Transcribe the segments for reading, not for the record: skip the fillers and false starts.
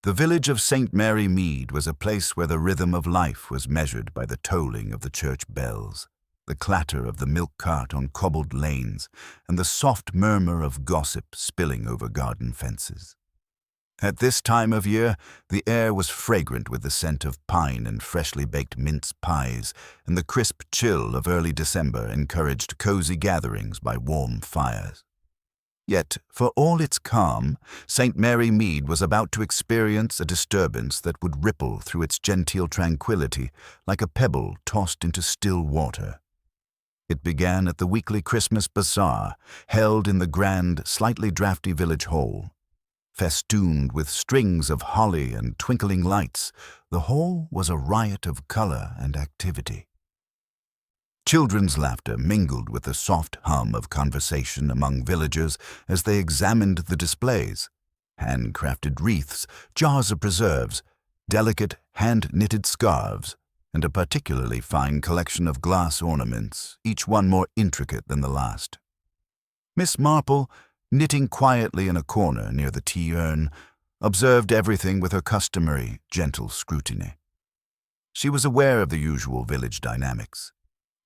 The village of St. Mary Mead was a place where the rhythm of life was measured by the tolling of the church bells, the clatter of the milk cart on cobbled lanes, and the soft murmur of gossip spilling over garden fences. At this time of year, the air was fragrant with the scent of pine and freshly baked mince pies, and the crisp chill of early December encouraged cozy gatherings by warm fires. Yet, for all its calm, St. Mary Mead was about to experience a disturbance that would ripple through its genteel tranquility like a pebble tossed into still water. It began at the weekly Christmas Bazaar, held in the grand, slightly drafty village hall. Festooned with strings of holly and twinkling lights, the hall was a riot of color and activity. Children's laughter mingled with the soft hum of conversation among villagers as they examined the displays. Handcrafted wreaths, jars of preserves, delicate hand-knitted scarves, and a particularly fine collection of glass ornaments, each one more intricate than the last. Miss Marple, knitting quietly in a corner near the tea urn, observed everything with her customary gentle scrutiny. She was aware of the usual village dynamics.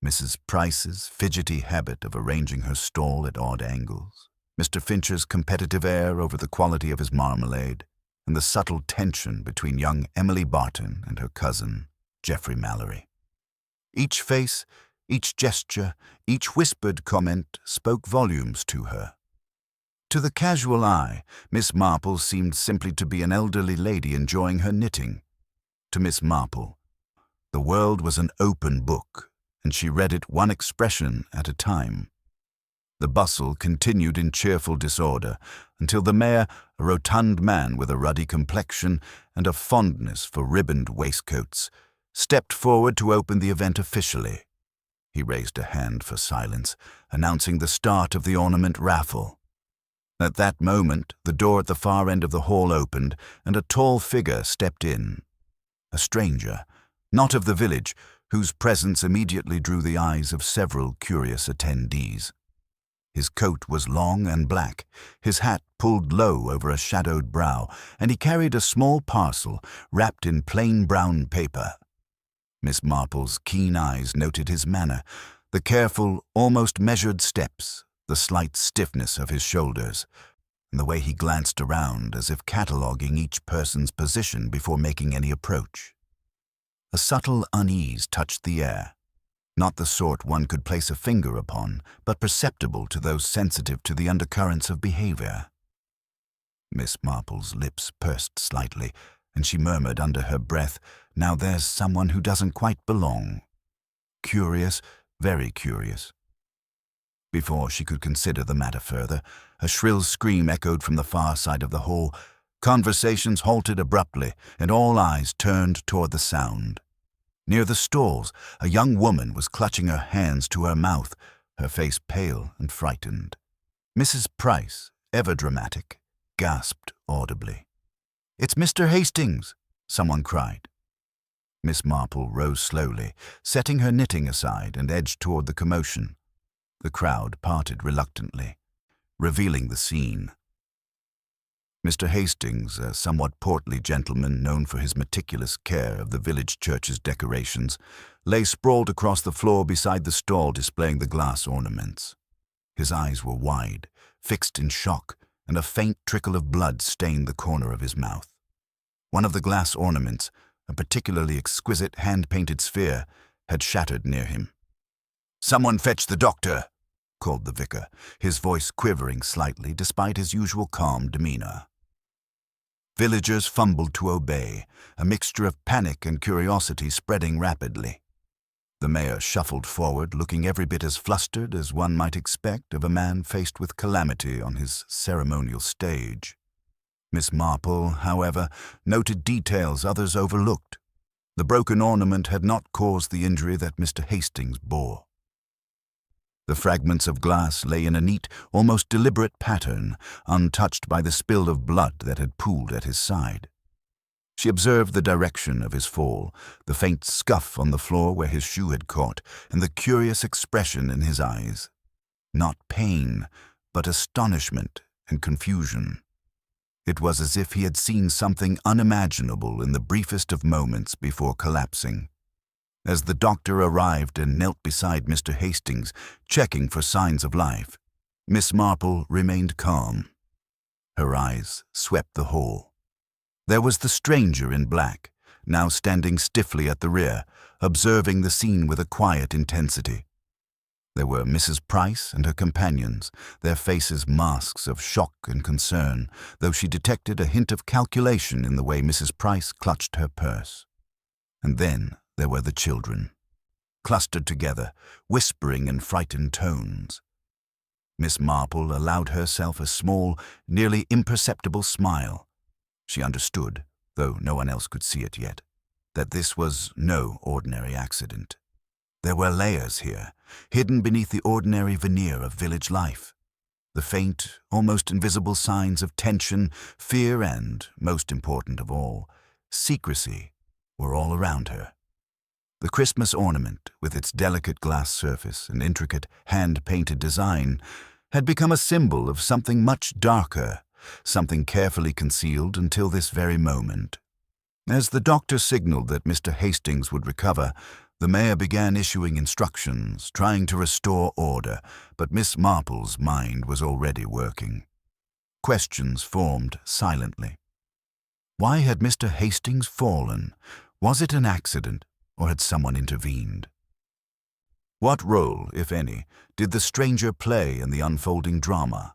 Mrs. Price's fidgety habit of arranging her stall at odd angles, Mr. Fincher's competitive air over the quality of his marmalade, and the subtle tension between young Emily Barton and her cousin, Geoffrey Mallory. Each face, each gesture, each whispered comment spoke volumes to her. To the casual eye, Miss Marple seemed simply to be an elderly lady enjoying her knitting. To Miss Marple, the world was an open book, and she read it one expression at a time. The bustle continued in cheerful disorder until the mayor, a rotund man with a ruddy complexion and a fondness for ribboned waistcoats, stepped forward to open the event officially. He raised a hand for silence, announcing the start of the ornament raffle. At that moment, the door at the far end of the hall opened, and a tall figure stepped in. A stranger, not of the village, whose presence immediately drew the eyes of several curious attendees. His coat was long and black, his hat pulled low over a shadowed brow, and he carried a small parcel wrapped in plain brown paper. Miss Marple's keen eyes noted his manner, the careful, almost measured steps, the slight stiffness of his shoulders, and the way he glanced around as if cataloguing each person's position before making any approach. A subtle unease touched the air, not the sort one could place a finger upon, but perceptible to those sensitive to the undercurrents of behavior. Miss Marple's lips pursed slightly, and she murmured under her breath, "Now there's someone who doesn't quite belong. Curious, very curious." Before she could consider the matter further, a shrill scream echoed from the far side of the hall. Conversations halted abruptly, and all eyes turned toward the sound. Near the stalls, a young woman was clutching her hands to her mouth, her face pale and frightened. Mrs. Price, ever dramatic, gasped audibly. "It's Mr. Hastings!" someone cried. Miss Marple rose slowly, setting her knitting aside and edged toward the commotion. The crowd parted reluctantly, revealing the scene. Mr. Hastings, a somewhat portly gentleman known for his meticulous care of the village church's decorations, lay sprawled across the floor beside the stall displaying the glass ornaments. His eyes were wide, fixed in shock, and a faint trickle of blood stained the corner of his mouth. One of the glass ornaments, a particularly exquisite hand-painted sphere, had shattered near him. "Someone fetch the doctor!" called the vicar, his voice quivering slightly despite his usual calm demeanor. Villagers fumbled to obey, a mixture of panic and curiosity spreading rapidly. The mayor shuffled forward, looking every bit as flustered as one might expect of a man faced with calamity on his ceremonial stage. Miss Marple, however, noted details others overlooked. The broken ornament had not caused the injury that Mr. Hastings bore. The fragments of glass lay in a neat, almost deliberate pattern, untouched by the spill of blood that had pooled at his side. She observed the direction of his fall, the faint scuff on the floor where his shoe had caught, and the curious expression in his eyes. Not pain, but astonishment and confusion. It was as if he had seen something unimaginable in the briefest of moments before collapsing. As the doctor arrived and knelt beside Mr. Hastings, checking for signs of life, Miss Marple remained calm. Her eyes swept the hall. There was the stranger in black, now standing stiffly at the rear, observing the scene with a quiet intensity. There were Mrs. Price and her companions, their faces masks of shock and concern, though she detected a hint of calculation in the way Mrs. Price clutched her purse. And then there were the children, clustered together, whispering in frightened tones. Miss Marple allowed herself a small, nearly imperceptible smile. She understood, though no one else could see it yet, that this was no ordinary accident. There were layers here, hidden beneath the ordinary veneer of village life. The faint, almost invisible signs of tension, fear, and, most important of all, secrecy were all around her. The Christmas ornament, with its delicate glass surface and intricate hand-painted design, had become a symbol of something much darker, something carefully concealed until this very moment. As the doctor signaled that Mr. Hastings would recover, the mayor began issuing instructions, trying to restore order, but Miss Marple's mind was already working. Questions formed silently. Why had Mr. Hastings fallen? Was it an accident, or had someone intervened? What role, if any, did the stranger play in the unfolding drama?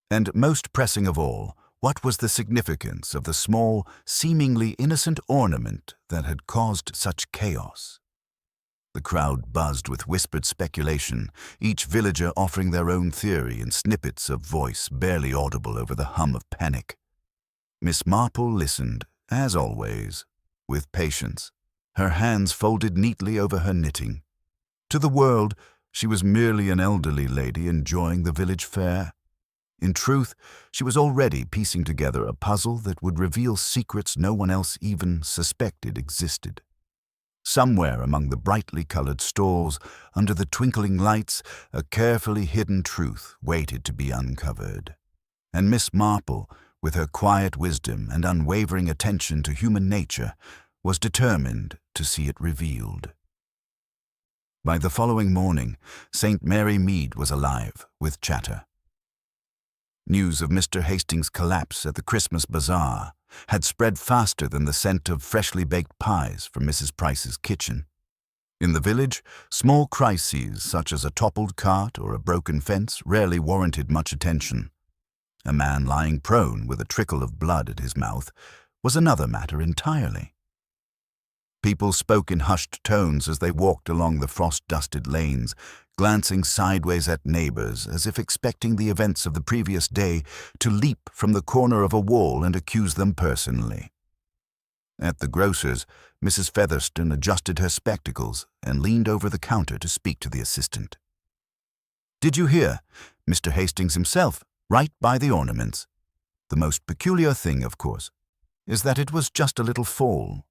And most pressing of all, what was the significance of the small, seemingly innocent ornament that had caused such chaos? The crowd buzzed with whispered speculation, each villager offering their own theory in snippets of voice barely audible over the hum of panic. Miss Marple listened, as always, with patience, her hands folded neatly over her knitting. To the world, she was merely an elderly lady enjoying the village fair. In truth, she was already piecing together a puzzle that would reveal secrets no one else even suspected existed. Somewhere among the brightly colored stalls, under the twinkling lights, a carefully hidden truth waited to be uncovered. And Miss Marple, with her quiet wisdom and unwavering attention to human nature, was determined to see it revealed. By the following morning, St. Mary Mead was alive with chatter. News of Mr. Hastings' collapse at the Christmas Bazaar had spread faster than the scent of freshly baked pies from Mrs. Price's kitchen. In the village, small crises such as a toppled cart or a broken fence rarely warranted much attention. A man lying prone with a trickle of blood at his mouth was another matter entirely. People spoke in hushed tones as they walked along the frost-dusted lanes, glancing sideways at neighbors as if expecting the events of the previous day to leap from the corner of a wall and accuse them personally. At the grocer's, Mrs. Featherstone adjusted her spectacles and leaned over the counter to speak to the assistant. "Did you hear? Mr. Hastings himself, right by the ornaments. The most peculiar thing, of course, is that it was just a little fall.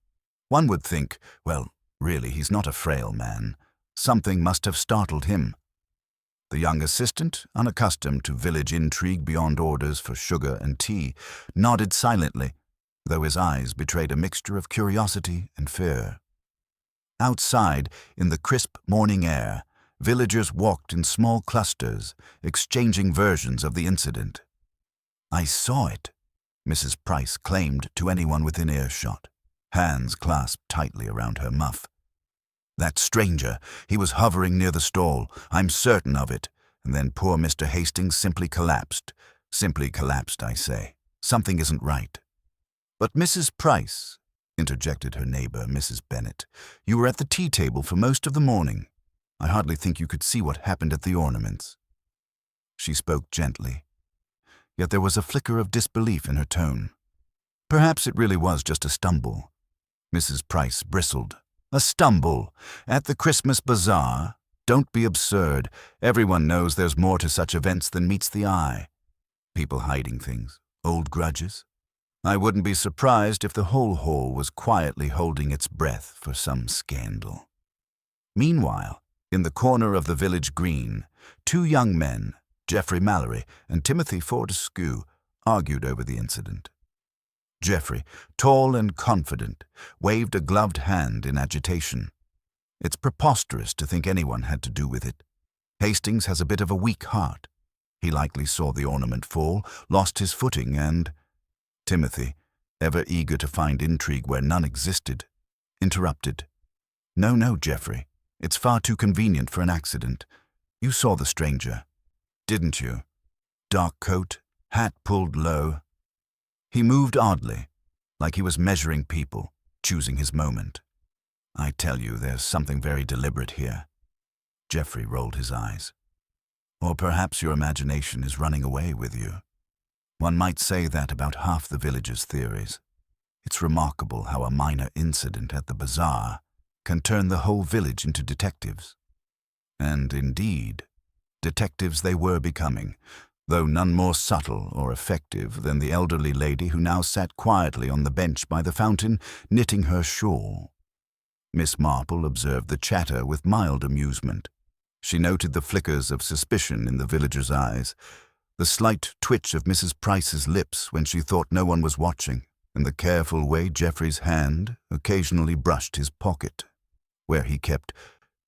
One would think, well, really, he's not a frail man. Something must have startled him." The young assistant, unaccustomed to village intrigue beyond orders for sugar and tea, nodded silently, though his eyes betrayed a mixture of curiosity and fear. Outside, in the crisp morning air, villagers walked in small clusters, exchanging versions of the incident. "I saw it," Mrs. Price claimed to anyone within earshot, hands clasped tightly around her muff. "That stranger, he was hovering near the stall, I'm certain of it, and then poor Mr. Hastings simply collapsed. Simply collapsed, I say. Something isn't right." "But Mrs. Price," interjected her neighbor, Mrs. Bennet, "you were at the tea table for most of the morning. I hardly think you could see what happened at the ornaments." She spoke gently, yet there was a flicker of disbelief in her tone. Perhaps it really was just a stumble. Mrs. Price bristled. "A stumble? At the Christmas Bazaar? Don't be absurd. Everyone knows there's more to such events than meets the eye. People hiding things, old grudges. I wouldn't be surprised if the whole hall was quietly holding its breath for some scandal." Meanwhile, in the corner of the village green, two young men, Geoffrey Mallory and Timothy Fortescue, argued over the incident. Geoffrey, tall and confident, waved a gloved hand in agitation. It's preposterous to think anyone had to do with it. Hastings has a bit of a weak heart. He likely saw the ornament fall, lost his footing, and— Timothy, ever eager to find intrigue where none existed, interrupted. No, Geoffrey. It's far too convenient for an accident. You saw the stranger, didn't you? Dark coat, hat pulled low. He moved oddly, like he was measuring people, choosing his moment. I tell you, there's something very deliberate here. Geoffrey rolled his eyes. Or perhaps your imagination is running away with you. One might say that about half the village's theories. It's remarkable how a minor incident at the bazaar can turn the whole village into detectives. And indeed, detectives they were becoming, though none more subtle or effective than the elderly lady who now sat quietly on the bench by the fountain, knitting her shawl. Miss Marple observed the chatter with mild amusement. She noted the flickers of suspicion in the villagers' eyes, the slight twitch of Mrs. Price's lips when she thought no one was watching, and the careful way Geoffrey's hand occasionally brushed his pocket, where he kept,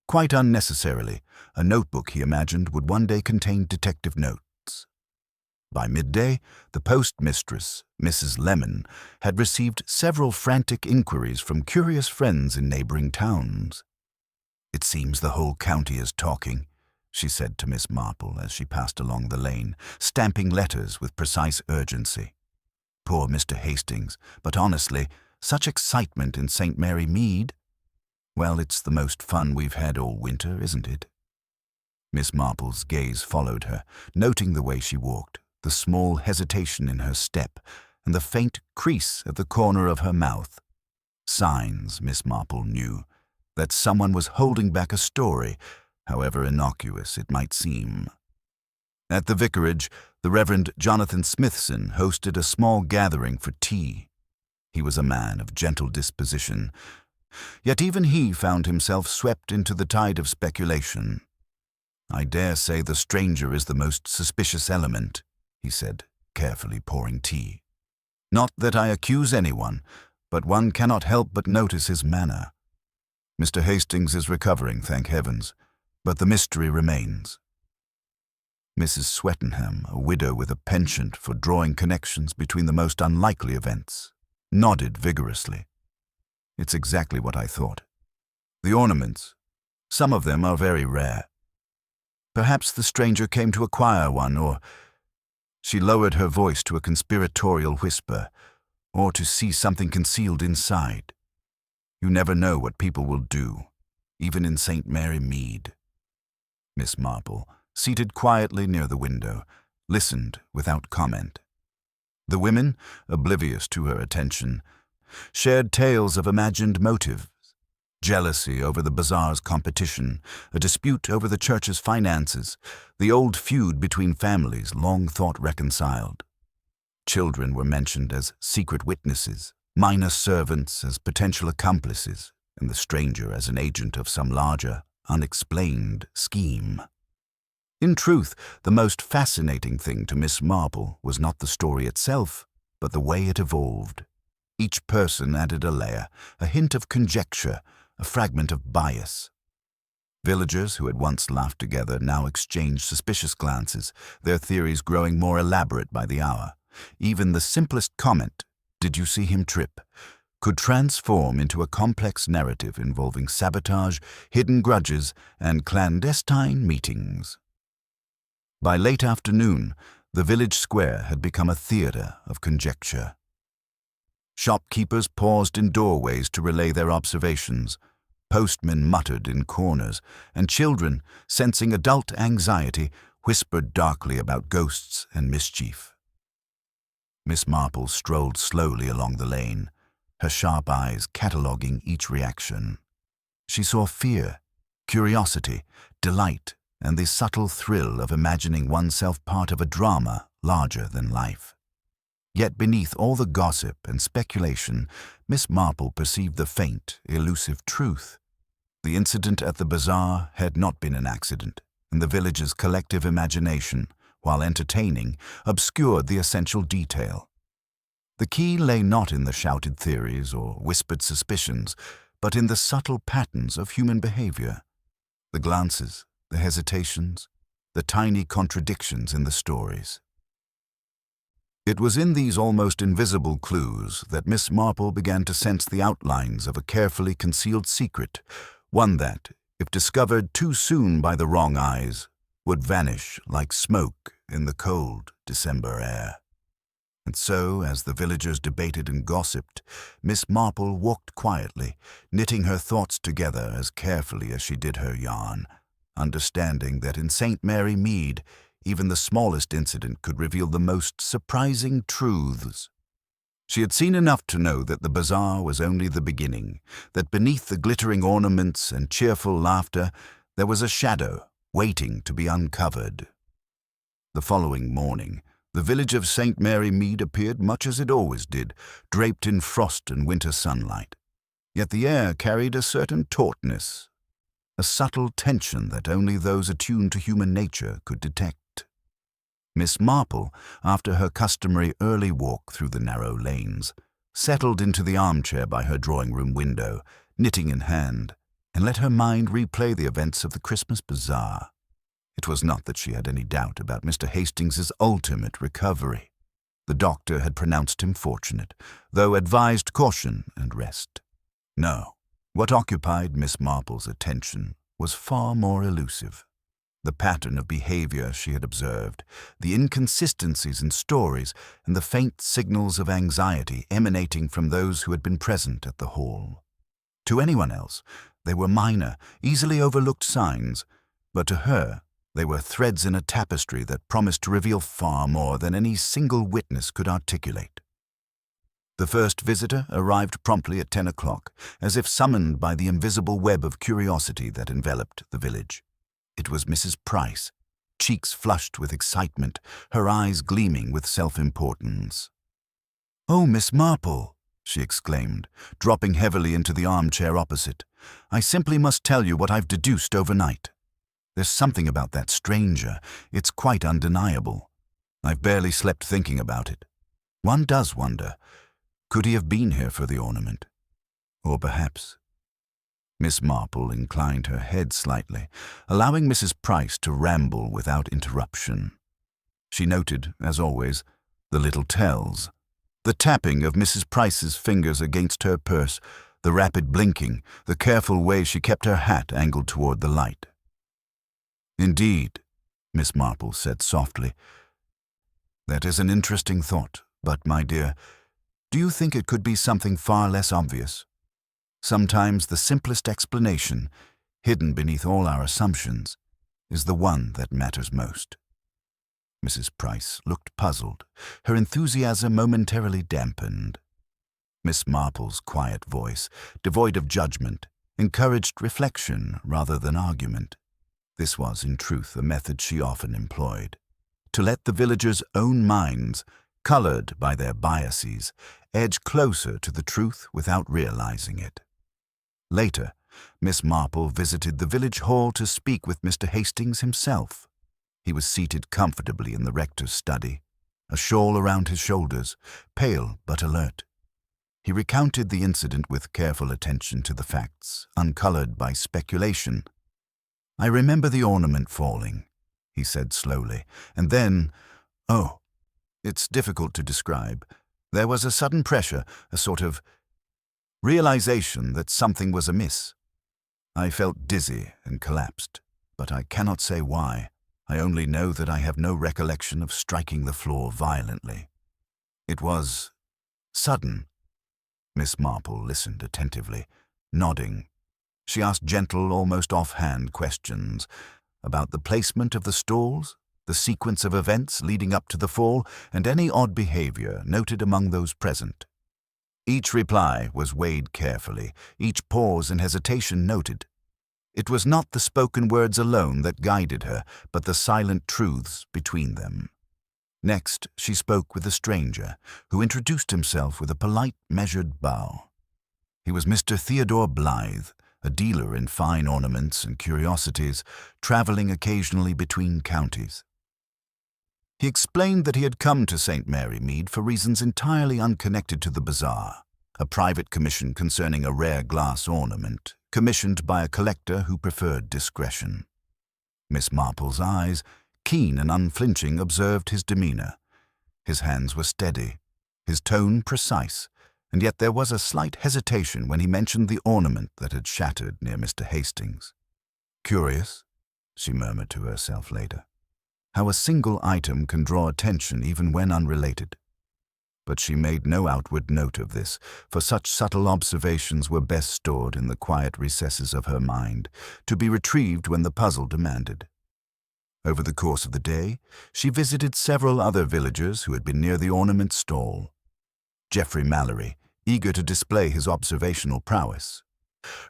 quite unnecessarily, a notebook he imagined would one day contain detective notes. By midday, the postmistress, Mrs. Lemon, had received several frantic inquiries from curious friends in neighboring towns. It seems the whole county is talking, she said to Miss Marple as she passed along the lane, stamping letters with precise urgency. Poor Mr. Hastings, but honestly, such excitement in St. Mary Mead. Well, it's the most fun we've had all winter, isn't it? Miss Marple's gaze followed her, noting the way she walked, the small hesitation in her step, and the faint crease at the corner of her mouth. Signs, Miss Marple knew, that someone was holding back a story, however innocuous it might seem. At the vicarage, the Reverend Jonathan Smithson hosted a small gathering for tea. He was a man of gentle disposition, yet even he found himself swept into the tide of speculation. I dare say the stranger is the most suspicious element, he said, carefully pouring tea. Not that I accuse anyone, but one cannot help but notice his manner. Mr. Hastings is recovering, thank heavens, but the mystery remains. Mrs. Swettenham, a widow with a penchant for drawing connections between the most unlikely events, nodded vigorously. It's exactly what I thought. The ornaments, some of them are very rare. Perhaps the stranger came to acquire one, or— She lowered her voice to a conspiratorial whisper, or to see something concealed inside. You never know what people will do, even in St. Mary Mead. Miss Marple, seated quietly near the window, listened without comment. The women, oblivious to her attention, shared tales of imagined motives, jealousy over the bazaar's competition, a dispute over the church's finances, the old feud between families long thought reconciled. Children were mentioned as secret witnesses, minor servants as potential accomplices, and the stranger as an agent of some larger, unexplained scheme. In truth, the most fascinating thing to Miss Marple was not the story itself, but the way it evolved. Each person added a layer, a hint of conjecture, a fragment of bias. Villagers who had once laughed together now exchanged suspicious glances, their theories growing more elaborate by the hour. Even the simplest comment, "Did you see him trip?" could transform into a complex narrative involving sabotage, hidden grudges, and clandestine meetings. By late afternoon, the village square had become a theater of conjecture. Shopkeepers paused in doorways to relay their observations, postmen muttered in corners, and children, sensing adult anxiety, whispered darkly about ghosts and mischief. Miss Marple strolled slowly along the lane, her sharp eyes cataloguing each reaction. She saw fear, curiosity, delight, and the subtle thrill of imagining oneself part of a drama larger than life. Yet beneath all the gossip and speculation, Miss Marple perceived the faint, elusive truth. The incident at the bazaar had not been an accident, and the village's collective imagination, while entertaining, obscured the essential detail. The key lay not in the shouted theories or whispered suspicions, but in the subtle patterns of human behavior. The glances, the hesitations, the tiny contradictions in the stories. It was in these almost invisible clues that Miss Marple began to sense the outlines of a carefully concealed secret, one that, if discovered too soon by the wrong eyes, would vanish like smoke in the cold December air. And so, as the villagers debated and gossiped, Miss Marple walked quietly, knitting her thoughts together as carefully as she did her yarn, understanding that in St. Mary Mead, even the smallest incident could reveal the most surprising truths. She had seen enough to know that the bazaar was only the beginning, that beneath the glittering ornaments and cheerful laughter there was a shadow waiting to be uncovered. The following morning, the village of St. Mary Mead appeared much as it always did, draped in frost and winter sunlight. Yet the air carried a certain tautness, a subtle tension that only those attuned to human nature could detect. Miss Marple, after her customary early walk through the narrow lanes, settled into the armchair by her drawing-room window, knitting in hand, and let her mind replay the events of the Christmas Bazaar. It was not that she had any doubt about Mr. Hastings's ultimate recovery. The doctor had pronounced him fortunate, though advised caution and rest. No, what occupied Miss Marple's attention was far more elusive. The pattern of behavior she had observed, the inconsistencies in stories, and the faint signals of anxiety emanating from those who had been present at the hall. To anyone else, they were minor, easily overlooked signs, but to her, they were threads in a tapestry that promised to reveal far more than any single witness could articulate. The first visitor arrived promptly at 10 o'clock, as if summoned by the invisible web of curiosity that enveloped the village. It was Mrs. Price, cheeks flushed with excitement, her eyes gleaming with self-importance. "Oh, Miss Marple," she exclaimed, dropping heavily into the armchair opposite. "I simply must tell you what I've deduced overnight. There's something about that stranger. It's quite undeniable. I've barely slept thinking about it. One does wonder, could he have been here for the ornament? Or perhaps—" Miss Marple inclined her head slightly, allowing Mrs. Price to ramble without interruption. She noted, as always, the little tells. The tapping of Mrs. Price's fingers against her purse, the rapid blinking, the careful way she kept her hat angled toward the light. "Indeed," Miss Marple said softly. "That is an interesting thought, but, my dear, do you think it could be something far less obvious? Sometimes the simplest explanation, hidden beneath all our assumptions, is the one that matters most." Mrs. Price looked puzzled, her enthusiasm momentarily dampened. Miss Marple's quiet voice, devoid of judgment, encouraged reflection rather than argument. This was, in truth, a method she often employed, to let the villagers' own minds, colored by their biases, edge closer to the truth without realizing it. Later, Miss Marple visited the village hall to speak with Mr. Hastings himself. He was seated comfortably in the rector's study, a shawl around his shoulders, pale but alert. He recounted the incident with careful attention to the facts, uncolored by speculation. "I remember the ornament falling," he said slowly, "and then, it's difficult to describe. There was a sudden pressure, a sort of realization that something was amiss. I felt dizzy and collapsed, but I cannot say why. I only know that I have no recollection of striking the floor violently. It was sudden." Miss Marple listened attentively, nodding. She asked gentle, almost offhand questions about the placement of the stalls, the sequence of events leading up to the fall, and any odd behavior noted among those present. Each reply was weighed carefully, each pause and hesitation noted. It was not the spoken words alone that guided her, but the silent truths between them. Next, she spoke with a stranger, who introduced himself with a polite, measured bow. He was Mr. Theodore Blythe, a dealer in fine ornaments and curiosities, traveling occasionally between counties. He explained that he had come to St. Mary Mead for reasons entirely unconnected to the bazaar, a private commission concerning a rare glass ornament, commissioned by a collector who preferred discretion. Miss Marple's eyes, keen and unflinching, observed his demeanour. His hands were steady, his tone precise, and yet there was a slight hesitation when he mentioned the ornament that had shattered near Mr. Hastings. "Curious," she murmured to herself later, "how a single item can draw attention even when unrelated." But she made no outward note of this, for such subtle observations were best stored in the quiet recesses of her mind, to be retrieved when the puzzle demanded. Over the course of the day, she visited several other villagers who had been near the ornament stall. Geoffrey Mallory, eager to display his observational prowess,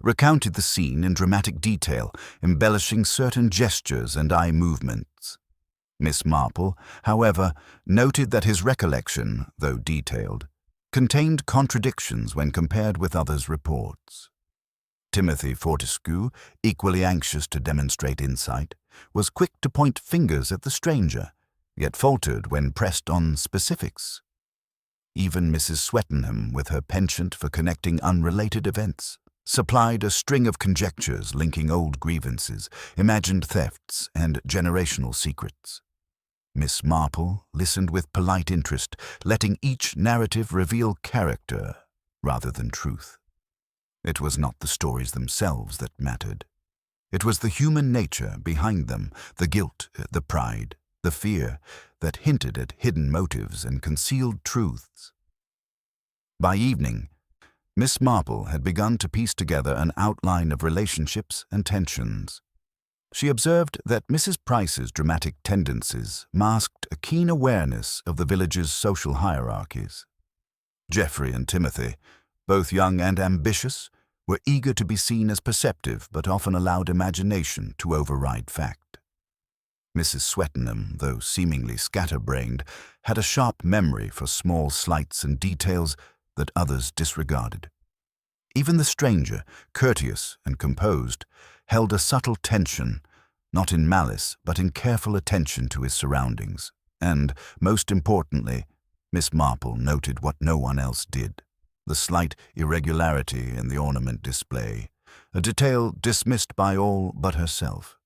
recounted the scene in dramatic detail, embellishing certain gestures and eye movements. Miss Marple, however, noted that his recollection, though detailed, contained contradictions when compared with others' reports. Timothy Fortescue, equally anxious to demonstrate insight, was quick to point fingers at the stranger, yet faltered when pressed on specifics. Even Mrs. Swettenham, with her penchant for connecting unrelated events, supplied a string of conjectures linking old grievances, imagined thefts, and generational secrets. Miss Marple listened with polite interest, letting each narrative reveal character rather than truth. It was not the stories themselves that mattered. It was the human nature behind them, the guilt, the pride, the fear, that hinted at hidden motives and concealed truths. By evening, Miss Marple had begun to piece together an outline of relationships and tensions. She observed that Mrs. Price's dramatic tendencies masked a keen awareness of the village's social hierarchies. Geoffrey and Timothy, both young and ambitious, were eager to be seen as perceptive but often allowed imagination to override fact. Mrs. Swettenham, though seemingly scatterbrained, had a sharp memory for small slights and details that others disregarded. Even the stranger, courteous and composed, held a subtle tension, not in malice but in careful attention to his surroundings, and, most importantly, Miss Marple noted what no one else did: the slight irregularity in the ornament display, a detail dismissed by all but herself.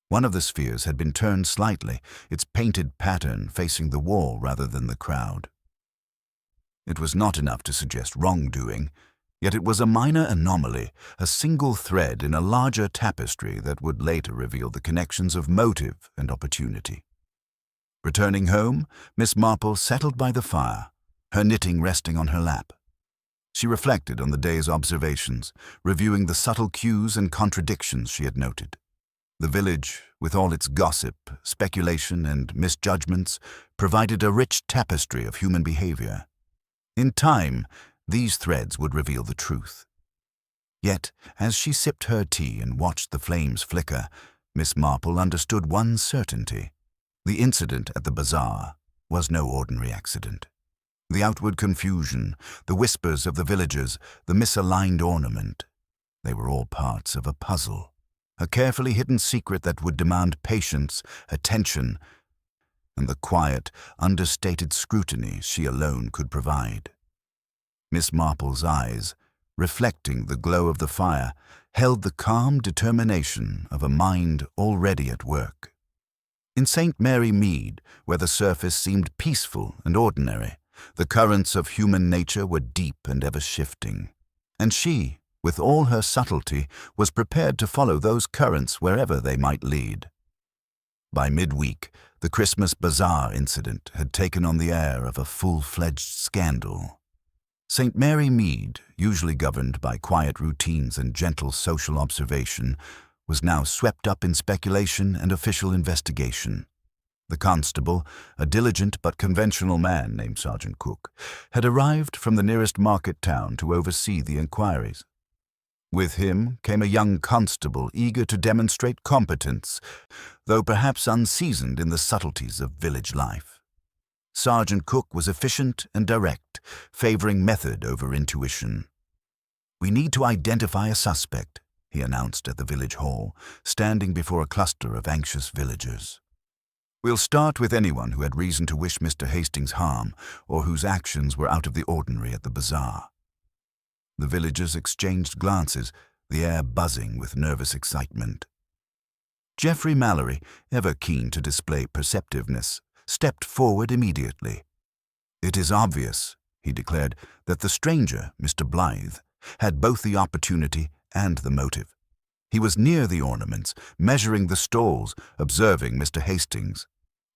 One of the spheres had been turned slightly, its painted pattern facing the wall rather than the crowd. It was not enough to suggest wrongdoing, yet it was a minor anomaly, a single thread in a larger tapestry that would later reveal the connections of motive and opportunity. Returning home, Miss Marple settled by the fire, her knitting resting on her lap. She reflected on the day's observations, reviewing the subtle cues and contradictions she had noted. The village, with all its gossip, speculation, and misjudgments, provided a rich tapestry of human behavior. In time, these threads would reveal the truth. Yet, as she sipped her tea and watched the flames flicker, Miss Marple understood one certainty: the incident at the bazaar was no ordinary accident. The outward confusion, the whispers of the villagers, the misaligned ornament, they were all parts of a puzzle, a carefully hidden secret that would demand patience, attention, and the quiet, understated scrutiny she alone could provide. Miss Marple's eyes, reflecting the glow of the fire, held the calm determination of a mind already at work. In St. Mary Mead, where the surface seemed peaceful and ordinary, the currents of human nature were deep and ever-shifting, and she, with all her subtlety, was prepared to follow those currents wherever they might lead. By midweek, the Christmas Bazaar incident had taken on the air of a full-fledged scandal. St. Mary Mead, usually governed by quiet routines and gentle social observation, was now swept up in speculation and official investigation. The constable, a diligent but conventional man named Sergeant Cook, had arrived from the nearest market town to oversee the inquiries. With him came a young constable eager to demonstrate competence, though perhaps unseasoned in the subtleties of village life. Sergeant Cook was efficient and direct, favoring method over intuition. "We need to identify a suspect," he announced at the village hall, standing before a cluster of anxious villagers. We'll start with anyone who had reason to wish Mr. Hastings harm or whose actions were out of the ordinary at the bazaar." The villagers exchanged glances, the air buzzing with nervous excitement. Geoffrey Mallory, ever keen to display perceptiveness, stepped forward immediately. "It is obvious," he declared, "that the stranger, Mr. Blythe, had both the opportunity and the motive. He was near the ornaments, measuring the stalls, observing Mr. Hastings.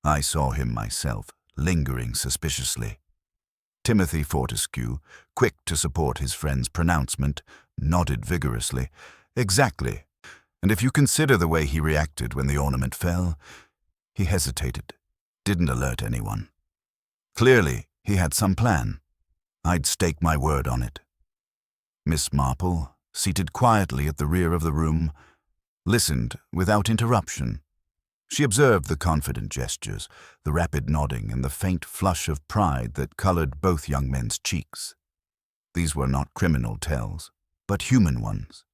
I saw him myself, lingering suspiciously." Timothy Fortescue, quick to support his friend's pronouncement, nodded vigorously. "Exactly. And if you consider the way he reacted when the ornament fell," he hesitated, "didn't alert anyone. Clearly, he had some plan. I'd stake my word on it." Miss Marple, seated quietly at the rear of the room, listened without interruption. She observed the confident gestures, the rapid nodding, and the faint flush of pride that colored both young men's cheeks. These were not criminal tells, but human ones,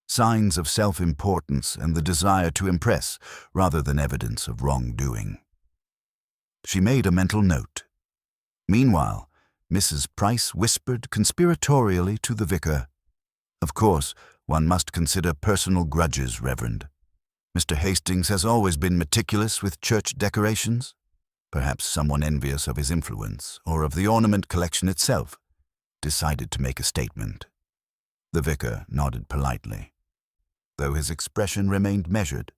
signs of self-importance and the desire to impress rather than evidence of wrongdoing. She made a mental note. Meanwhile, Mrs. Price whispered conspiratorially to the vicar, "Of course, one must consider personal grudges, Reverend. Mr. Hastings has always been meticulous with church decorations. Perhaps someone envious of his influence, or of the ornament collection itself, decided to make a statement." The vicar nodded politely, though his expression remained measured.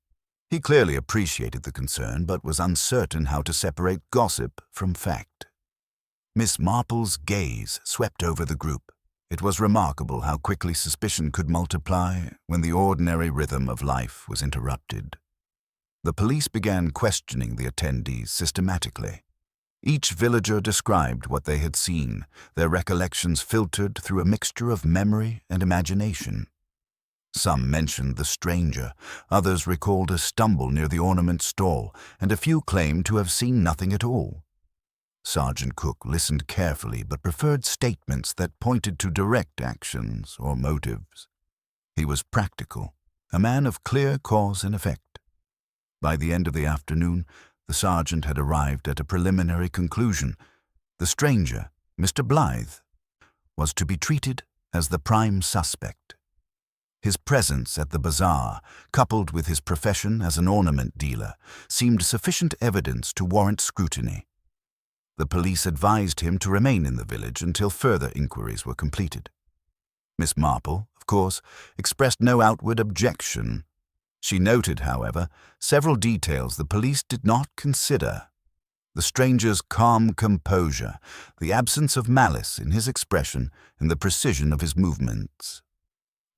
He clearly appreciated the concern, but was uncertain how to separate gossip from fact. Miss Marple's gaze swept over the group. It was remarkable how quickly suspicion could multiply when the ordinary rhythm of life was interrupted. The police began questioning the attendees systematically. Each villager described what they had seen, their recollections filtered through a mixture of memory and imagination. Some mentioned the stranger, others recalled a stumble near the ornament stall, and a few claimed to have seen nothing at all. Sergeant Cook listened carefully but preferred statements that pointed to direct actions or motives. He was practical, a man of clear cause and effect. By the end of the afternoon, the sergeant had arrived at a preliminary conclusion. The stranger, Mr. Blythe, was to be treated as the prime suspect. His presence at the bazaar, coupled with his profession as an ornament dealer, seemed sufficient evidence to warrant scrutiny. The police advised him to remain in the village until further inquiries were completed. Miss Marple, of course, expressed no outward objection. She noted, however, several details the police did not consider. The stranger's calm composure, the absence of malice in his expression, and the precision of his movements.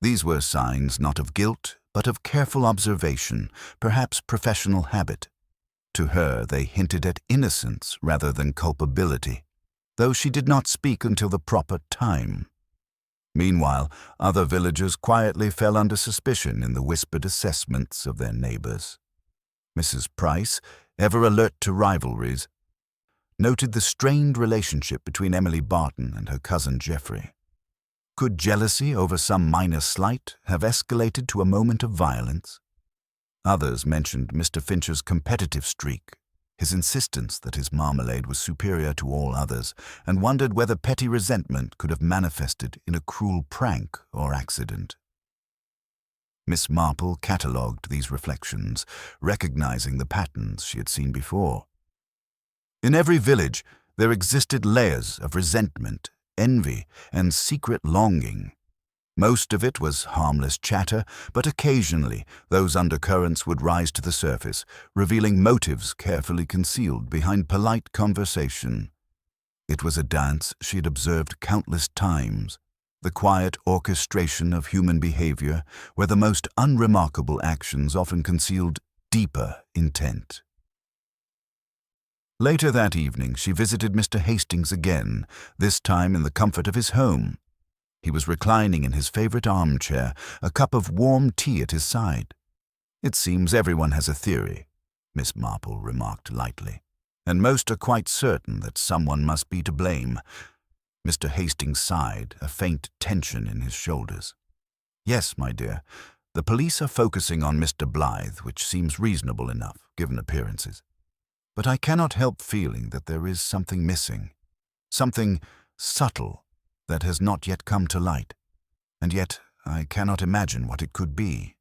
These were signs not of guilt, but of careful observation, perhaps professional habit. To her, they hinted at innocence rather than culpability, though she did not speak until the proper time. Meanwhile, other villagers quietly fell under suspicion in the whispered assessments of their neighbors. Mrs. Price, ever alert to rivalries, noted the strained relationship between Emily Barton and her cousin Geoffrey. Could jealousy over some minor slight have escalated to a moment of violence? Others mentioned Mr. Finch's competitive streak, his insistence that his marmalade was superior to all others, and wondered whether petty resentment could have manifested in a cruel prank or accident. Miss Marple catalogued these reflections, recognizing the patterns she had seen before. In every village, there existed layers of resentment, envy, and secret longing. Most of it was harmless chatter, but occasionally those undercurrents would rise to the surface, revealing motives carefully concealed behind polite conversation. It was a dance she had observed countless times, the quiet orchestration of human behavior, where the most unremarkable actions often concealed deeper intent. Later that evening, she visited Mr. Hastings again, this time in the comfort of his home. He was reclining in his favorite armchair, a cup of warm tea at his side. "It seems everyone has a theory," Miss Marple remarked lightly, "and most are quite certain that someone must be to blame." Mr. Hastings sighed, a faint tension in his shoulders. "Yes, my dear, the police are focusing on Mr. Blythe, which seems reasonable enough, given appearances. but I cannot help feeling that there is something missing, something subtle that has not yet come to light, and yet I cannot imagine what it could be."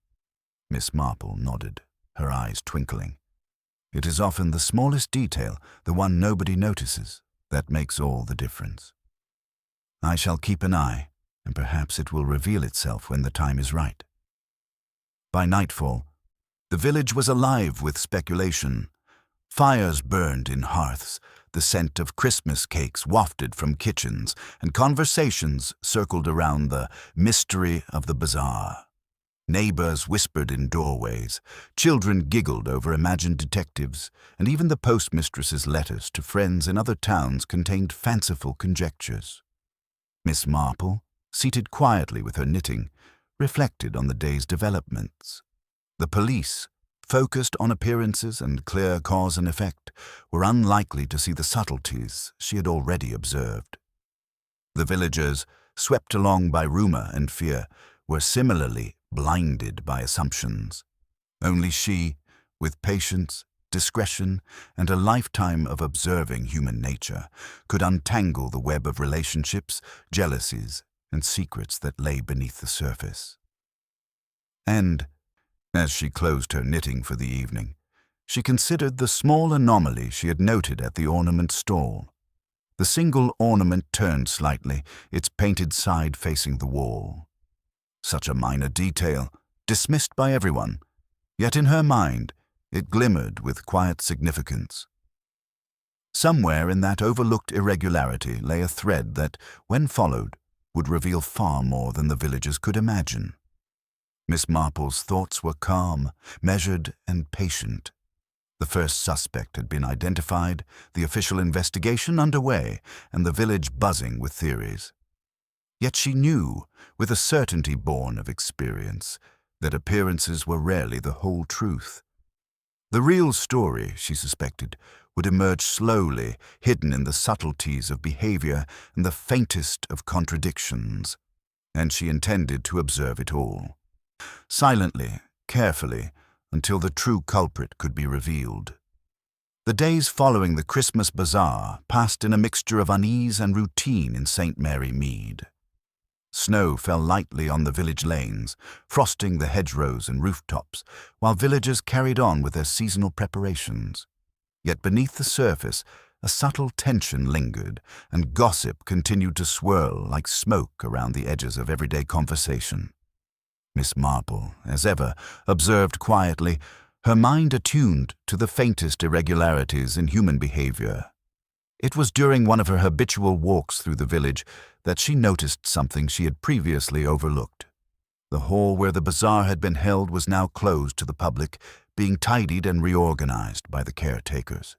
Miss Marple nodded, her eyes twinkling. "It is often the smallest detail, the one nobody notices, that makes all the difference. I shall keep an eye, and perhaps it will reveal itself when the time is right." By nightfall, the village was alive with speculation. Fires burned in hearths, the scent of Christmas cakes wafted from kitchens, and conversations circled around the mystery of the bazaar. Neighbors whispered in doorways, children giggled over imagined detectives, and even the postmistress's letters to friends in other towns contained fanciful conjectures. Miss Marple, seated quietly with her knitting, reflected on the day's developments. The police, focused on appearances and clear cause and effect, were unlikely to see the subtleties she had already observed. The villagers, swept along by rumor and fear, were similarly blinded by assumptions. Only she, with patience, discretion, and a lifetime of observing human nature, could untangle the web of relationships, jealousies, and secrets that lay beneath the surface. And, as she closed her knitting for the evening, she considered the small anomaly she had noted at the ornament stall. The single ornament turned slightly, its painted side facing the wall. Such a minor detail, dismissed by everyone, yet in her mind it glimmered with quiet significance. Somewhere in that overlooked irregularity lay a thread that, when followed, would reveal far more than the villagers could imagine. Miss Marple's thoughts were calm, measured, and patient. The first suspect had been identified, the official investigation underway, and the village buzzing with theories. Yet she knew, with a certainty born of experience, that appearances were rarely the whole truth. The real story, she suspected, would emerge slowly, hidden in the subtleties of behavior and the faintest of contradictions, and she intended to observe it all. Silently, carefully, until the true culprit could be revealed. The days following the Christmas Bazaar passed in a mixture of unease and routine in St. Mary Mead. Snow fell lightly on the village lanes, frosting the hedgerows and rooftops, while villagers carried on with their seasonal preparations. Yet beneath the surface, a subtle tension lingered, and gossip continued to swirl like smoke around the edges of everyday conversation. Miss Marple, as ever, observed quietly, her mind attuned to the faintest irregularities in human behavior. It was during one of her habitual walks through the village that she noticed something she had previously overlooked. The hall where the bazaar had been held was now closed to the public, being tidied and reorganized by the caretakers.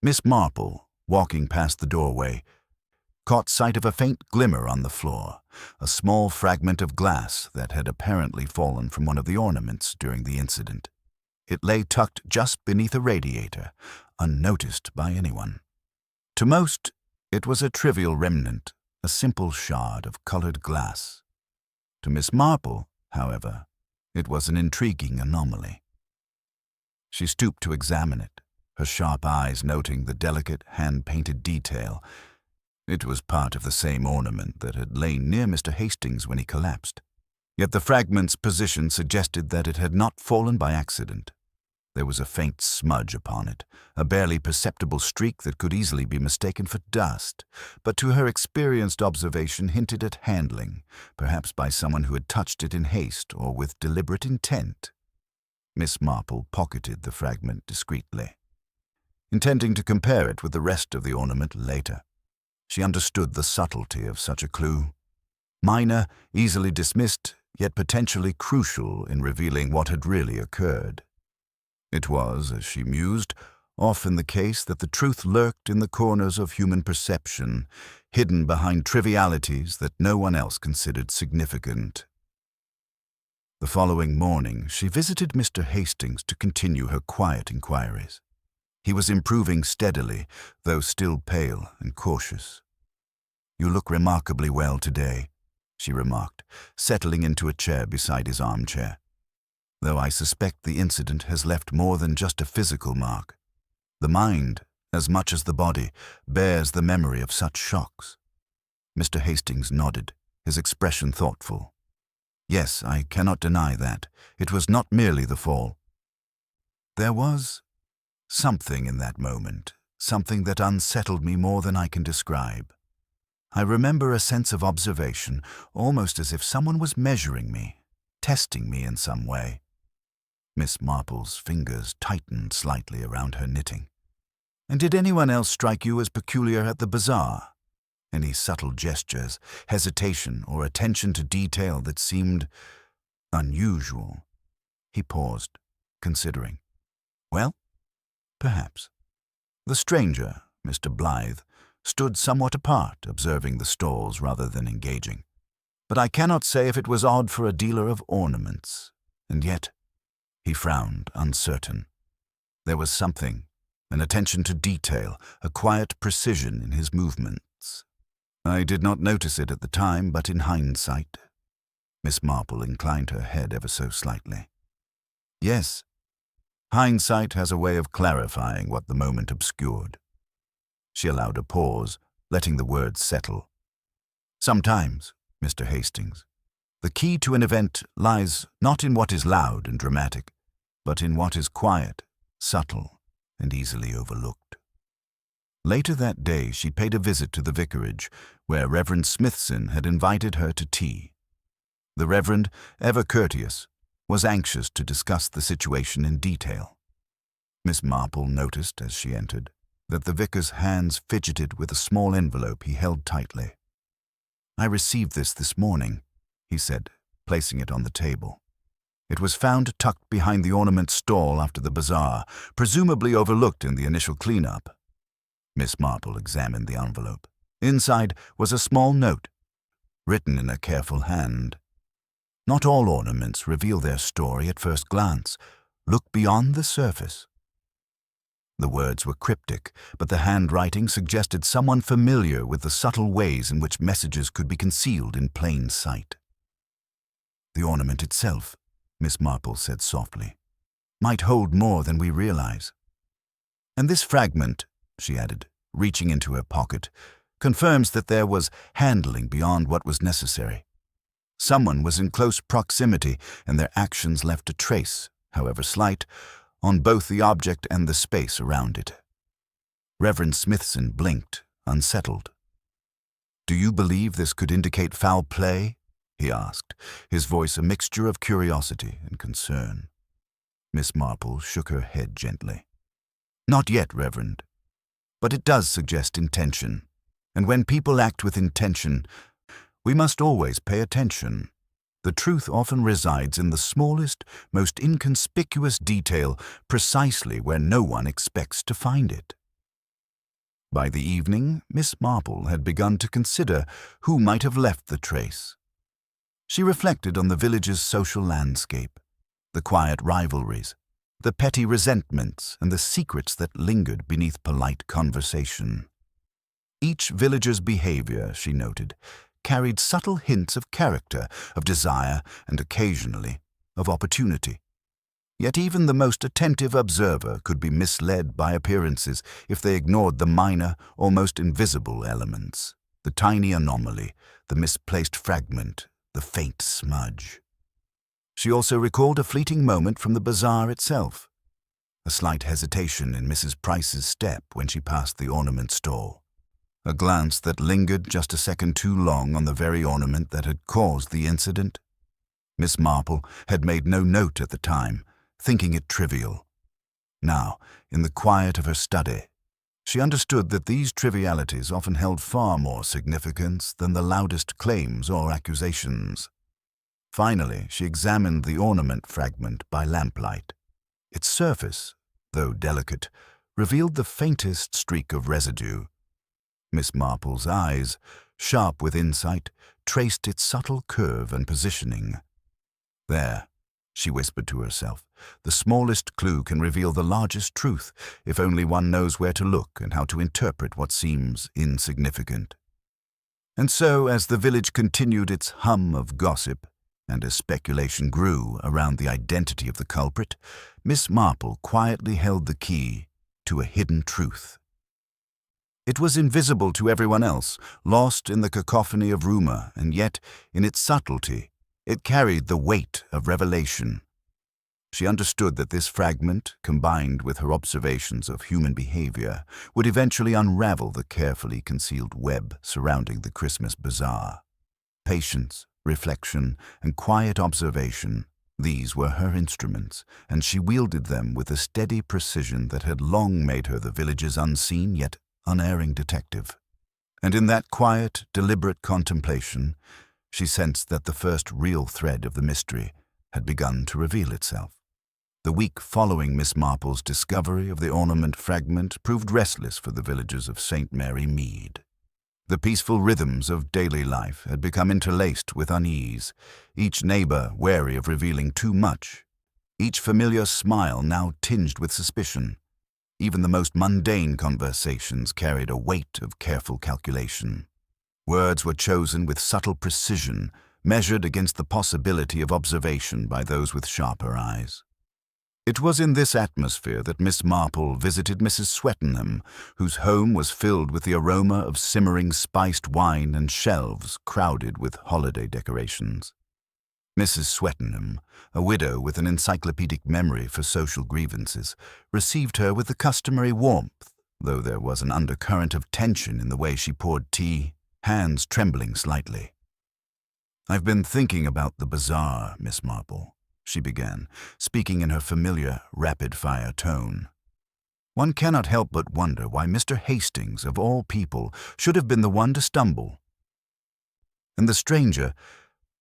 Miss Marple, walking past the doorway, caught sight of a faint glimmer on the floor, a small fragment of glass that had apparently fallen from one of the ornaments during the incident. It lay tucked just beneath a radiator, unnoticed by anyone. To most, it was a trivial remnant, a simple shard of colored glass. To Miss Marple, however, it was an intriguing anomaly. She stooped to examine it, her sharp eyes noting the delicate, hand-painted detail. It was part of the same ornament that had lain near Mr. Hastings when he collapsed. Yet the fragment's position suggested that it had not fallen by accident. There was a faint smudge upon it, a barely perceptible streak that could easily be mistaken for dust, but to her experienced observation hinted at handling, perhaps by someone who had touched it in haste or with deliberate intent. Miss Marple pocketed the fragment discreetly, intending to compare it with the rest of the ornament later. She understood the subtlety of such a clue. Minor, easily dismissed, yet potentially crucial in revealing what had really occurred. It was, as she mused, often the case that the truth lurked in the corners of human perception, hidden behind trivialities that no one else considered significant. The following morning, she visited Mr. Hastings to continue her quiet inquiries. He was improving steadily, though still pale and cautious. "You look remarkably well today," she remarked, settling into a chair beside his armchair. "Though I suspect the incident has left more than just a physical mark. The mind, as much as the body, bears the memory of such shocks. Mr. Hastings nodded, his expression thoughtful. Yes, I cannot deny that. It was not merely the fall. There was something in that moment, something that unsettled me more than I can describe. I remember a sense of observation, almost as if someone was measuring me, testing me in some way. Miss Marple's fingers tightened slightly around her knitting. And did anyone else strike you as peculiar at the bazaar? Any subtle gestures, hesitation, or attention to detail that seemed unusual? He paused, considering. Well, perhaps. The stranger, Mr. Blythe, stood somewhat apart, observing the stalls rather than engaging. But I cannot say if it was odd for a dealer of ornaments. And yet, he frowned, uncertain. There was something, an attention to detail, a quiet precision in his movements. I did not notice it at the time, but in hindsight. Miss Marple inclined her head ever so slightly. Yes, hindsight has a way of clarifying what the moment obscured. She allowed a pause, letting the words settle. Sometimes, Mr. Hastings, the key to an event lies not in what is loud and dramatic, but in what is quiet, subtle, and easily overlooked. Later that day, she paid a visit to the vicarage, where Reverend Smithson had invited her to tea. The Reverend, ever courteous, was anxious to discuss the situation in detail. Miss Marple noticed, as she entered, that the vicar's hands fidgeted with a small envelope he held tightly. I received this morning, he said, placing it on the table. It was found tucked behind the ornament stall after the bazaar, presumably overlooked in the initial cleanup. Miss Marple examined the envelope. Inside was a small note, written in a careful hand. Not all ornaments reveal their story at first glance. Look beyond the surface. The words were cryptic, but the handwriting suggested someone familiar with the subtle ways in which messages could be concealed in plain sight. The ornament itself, Miss Marple said softly, might hold more than we realize. And this fragment, she added, reaching into her pocket, confirms that there was handling beyond what was necessary. Someone was in close proximity, and their actions left a trace, however slight, on both the object and the space around it. Reverend Smithson blinked, unsettled. "Do you believe this could indicate foul play?" he asked, his voice a mixture of curiosity and concern. Miss Marple shook her head gently. "Not yet, Reverend. But it does suggest intention, and when people act with intention, we must always pay attention. The truth often resides in the smallest, most inconspicuous detail, precisely where no one expects to find it." By the evening, Miss Marple had begun to consider who might have left the trace. She reflected on the village's social landscape, the quiet rivalries, the petty resentments, and the secrets that lingered beneath polite conversation. Each villager's behavior, she noted, carried subtle hints of character, of desire, and occasionally of opportunity. Yet even the most attentive observer could be misled by appearances if they ignored the minor, almost invisible elements, the tiny anomaly, the misplaced fragment, the faint smudge. She also recalled a fleeting moment from the bazaar itself, a slight hesitation in Mrs. Price's step when she passed the ornament stall, a glance that lingered just a second too long on the very ornament that had caused the incident. Miss Marple had made no note at the time, thinking it trivial. Now, in the quiet of her study, she understood that these trivialities often held far more significance than the loudest claims or accusations. Finally, she examined the ornament fragment by lamplight. Its surface, though delicate, revealed the faintest streak of residue. Miss Marple's eyes, sharp with insight, traced its subtle curve and positioning. "There," she whispered to herself, "the smallest clue can reveal the largest truth, if only one knows where to look and how to interpret what seems insignificant." And so, as the village continued its hum of gossip, and as speculation grew around the identity of the culprit, Miss Marple quietly held the key, to a hidden truth. It was invisible to everyone else, lost in the cacophony of rumor, and yet, in its subtlety, it carried the weight of revelation. She understood that this fragment, combined with her observations of human behavior, would eventually unravel the carefully concealed web surrounding the Christmas Bazaar. Patience, reflection, and quiet observation, these were her instruments, and she wielded them with a steady precision that had long made her the village's unseen yet unerring detective. And in that quiet, deliberate contemplation, she sensed that the first real thread of the mystery had begun to reveal itself. The week following Miss Marple's discovery of the ornament fragment proved restless for the villagers of St. Mary Mead. The peaceful rhythms of daily life had become interlaced with unease, each neighbor wary of revealing too much, each familiar smile now tinged with suspicion. Even the most mundane conversations carried a weight of careful calculation. Words were chosen with subtle precision, measured against the possibility of observation by those with sharper eyes. It was in this atmosphere that Miss Marple visited Mrs. Swettenham, whose home was filled with the aroma of simmering spiced wine and shelves crowded with holiday decorations. Mrs. Swettenham, a widow with an encyclopedic memory for social grievances, received her with the customary warmth, though there was an undercurrent of tension in the way she poured tea, hands trembling slightly. "I've been thinking about the bazaar, Miss Marple," she began, speaking in her familiar, rapid-fire tone. "One cannot help but wonder why Mr. Hastings, of all people, should have been the one to stumble. And the stranger,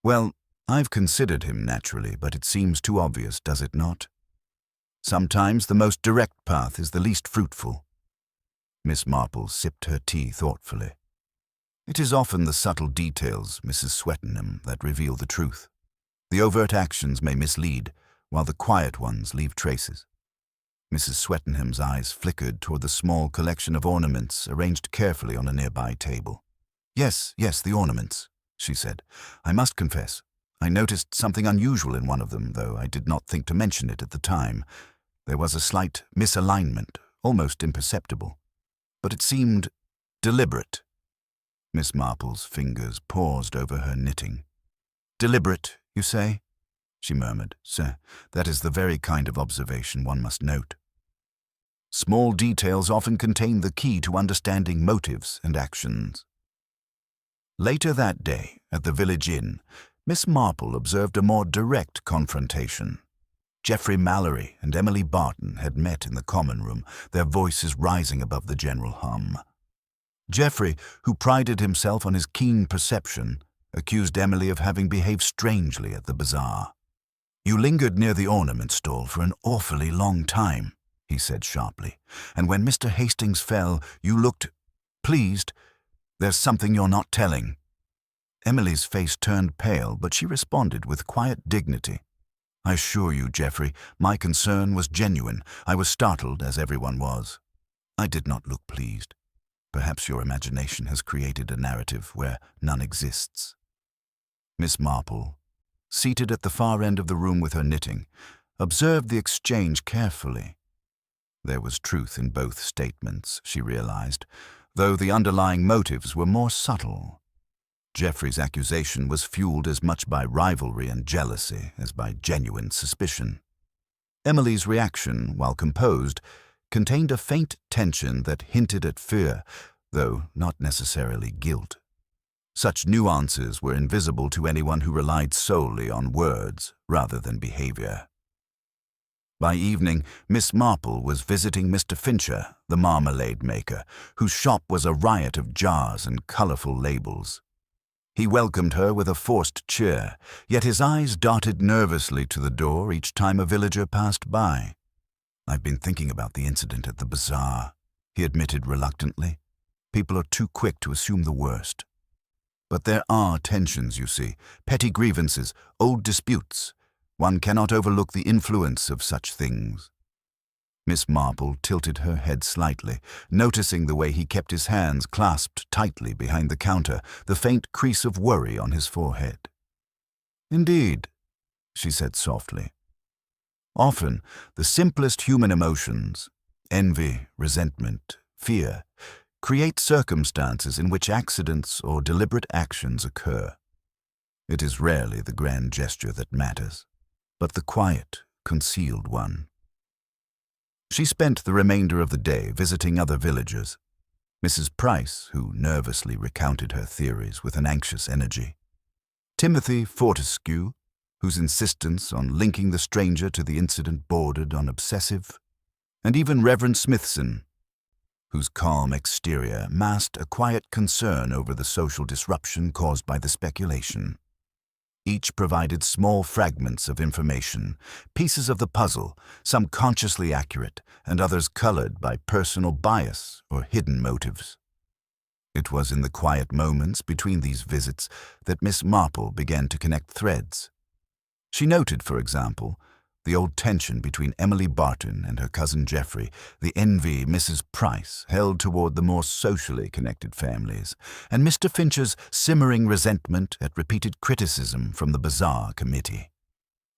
well, I've considered him naturally, but it seems too obvious, does it not? Sometimes the most direct path is the least fruitful." Miss Marple sipped her tea thoughtfully. "It is often the subtle details, Mrs. Swettenham, that reveal the truth. The overt actions may mislead, while the quiet ones leave traces." Mrs. Swettenham's eyes flickered toward the small collection of ornaments arranged carefully on a nearby table. Yes, the ornaments," she said. "I must confess, I noticed something unusual in one of them, though I did not think to mention it at the time. There was a slight misalignment, almost imperceptible. But it seemed deliberate." Miss Marple's fingers paused over her knitting. "Deliberate, you say?" she murmured. "Sir, that is the very kind of observation one must note. Small details often contain the key to understanding motives and actions." Later that day, at the village inn, Miss Marple observed a more direct confrontation. Geoffrey Mallory and Emily Barton had met in the common room, their voices rising above the general hum. Geoffrey, who prided himself on his keen perception, accused Emily of having behaved strangely at the bazaar. "You lingered near the ornament stall for an awfully long time," he said sharply, "and when Mr. Hastings fell, you looked pleased. There's something you're not telling." Emily's face turned pale, but she responded with quiet dignity. "I assure you, Geoffrey, my concern was genuine. I was startled, as everyone was. I did not look pleased. Perhaps your imagination has created a narrative where none exists." Miss Marple, seated at the far end of the room with her knitting, observed the exchange carefully. There was truth in both statements, she realized, though the underlying motives were more subtle. Geoffrey's accusation was fueled as much by rivalry and jealousy as by genuine suspicion. Emily's reaction, while composed, contained a faint tension that hinted at fear, though not necessarily guilt. Such nuances were invisible to anyone who relied solely on words rather than behavior. By evening, Miss Marple was visiting Mr. Fincher, the marmalade maker, whose shop was a riot of jars and colorful labels. He welcomed her with a forced cheer, yet his eyes darted nervously to the door each time a villager passed by. "I've been thinking about the incident at the bazaar," he admitted reluctantly. "People are too quick to assume the worst. But there are tensions, you see, petty grievances, old disputes. One cannot overlook the influence of such things." Miss Marple tilted her head slightly, noticing the way he kept his hands clasped tightly behind the counter, the faint crease of worry on his forehead. "Indeed," she said softly. "Often, the simplest human emotions, envy, resentment, fear, create circumstances in which accidents or deliberate actions occur. It is rarely the grand gesture that matters, but the quiet, concealed one. She spent the remainder of the day visiting other villagers. Mrs. Price, who nervously recounted her theories with an anxious energy. Timothy Fortescue, whose insistence on linking the stranger to the incident bordered on obsessive. And even Reverend Smithson, whose calm exterior masked a quiet concern over the social disruption caused by the speculation. Each provided small fragments of information, pieces of the puzzle, some consciously accurate and others colored by personal bias or hidden motives. It was in the quiet moments between these visits that Miss Marple began to connect threads. She noted, for example, the old tension between Emily Barton and her cousin Geoffrey, the envy Mrs. Price held toward the more socially connected families, and Mr. Finch's simmering resentment at repeated criticism from the Bazaar committee.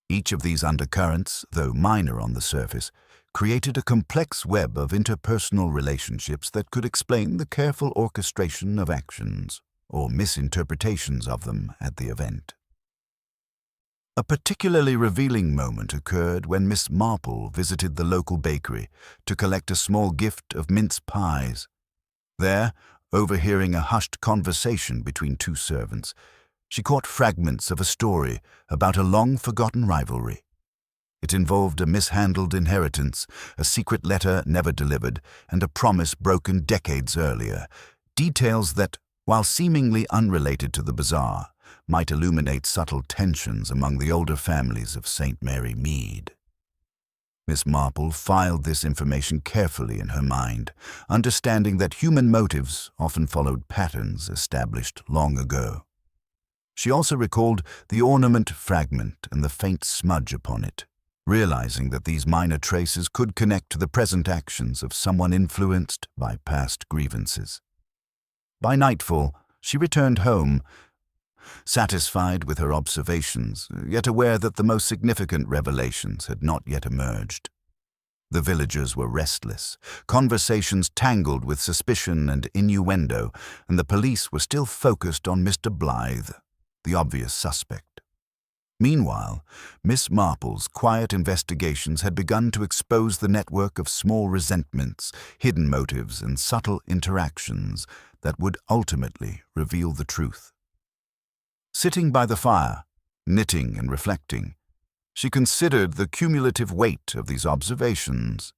Each of these undercurrents, though minor on the surface, created a complex web of interpersonal relationships that could explain the careful orchestration of actions, or misinterpretations of them at the event. A particularly revealing moment occurred when Miss Marple visited the local bakery to collect a small gift of mince pies. There, overhearing a hushed conversation between two servants, she caught fragments of a story about a long-forgotten rivalry. It involved a mishandled inheritance, a secret letter never delivered, and a promise broken decades earlier, details that, while seemingly unrelated to the bazaar, might illuminate subtle tensions among the older families of St. Mary Mead. Miss Marple filed this information carefully in her mind, understanding that human motives often followed patterns established long ago. She also recalled the ornament fragment and the faint smudge upon it, realizing that these minor traces could connect to the present actions of someone influenced by past grievances. By nightfall, she returned home, satisfied with her observations, yet aware that the most significant revelations had not yet emerged. The villagers were restless, conversations tangled with suspicion and innuendo, and the police were still focused on Mr. Blythe, the obvious suspect. Meanwhile, Miss Marple's quiet investigations had begun to expose the network of small resentments, hidden motives, and subtle interactions that would ultimately reveal the truth. Sitting by the fire, knitting and reflecting, she considered the cumulative weight of these observations.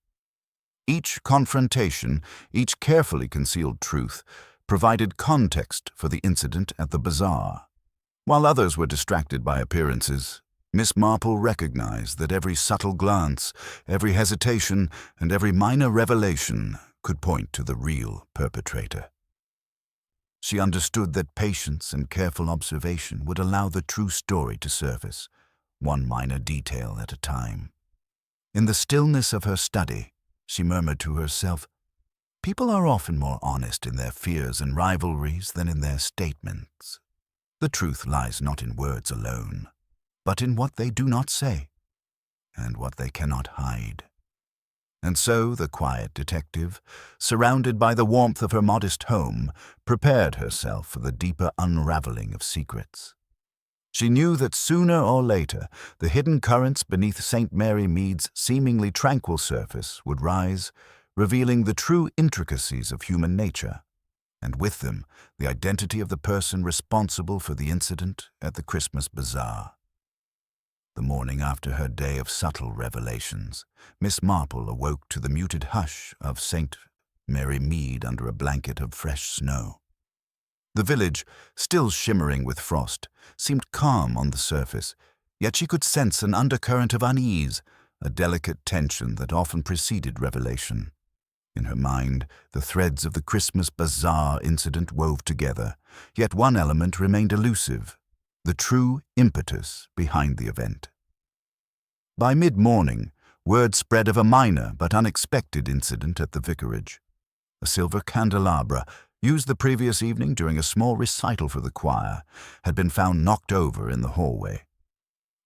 Each confrontation, each carefully concealed truth, provided context for the incident at the bazaar. While others were distracted by appearances, Miss Marple recognized that every subtle glance, every hesitation, and every minor revelation could point to the real perpetrator. She understood that patience and careful observation would allow the true story to surface, one minor detail at a time. In the stillness of her study, she murmured to herself, "People are often more honest in their fears and rivalries than in their statements. The truth lies not in words alone, but in what they do not say, and what they cannot hide." And so the quiet detective, surrounded by the warmth of her modest home, prepared herself for the deeper unraveling of secrets. She knew that sooner or later the hidden currents beneath St. Mary Mead's seemingly tranquil surface would rise, revealing the true intricacies of human nature, and with them the identity of the person responsible for the incident at the Christmas Bazaar. The morning after her day of subtle revelations, Miss Marple awoke to the muted hush of St. Mary Mead under a blanket of fresh snow. The village, still shimmering with frost, seemed calm on the surface, yet she could sense an undercurrent of unease, a delicate tension that often preceded revelation. In her mind, the threads of the Christmas Bazaar incident wove together, yet one element remained elusive, the true impetus behind the event. By mid-morning, word spread of a minor but unexpected incident at the vicarage. A silver candelabra, used the previous evening during a small recital for the choir, had been found knocked over in the hallway.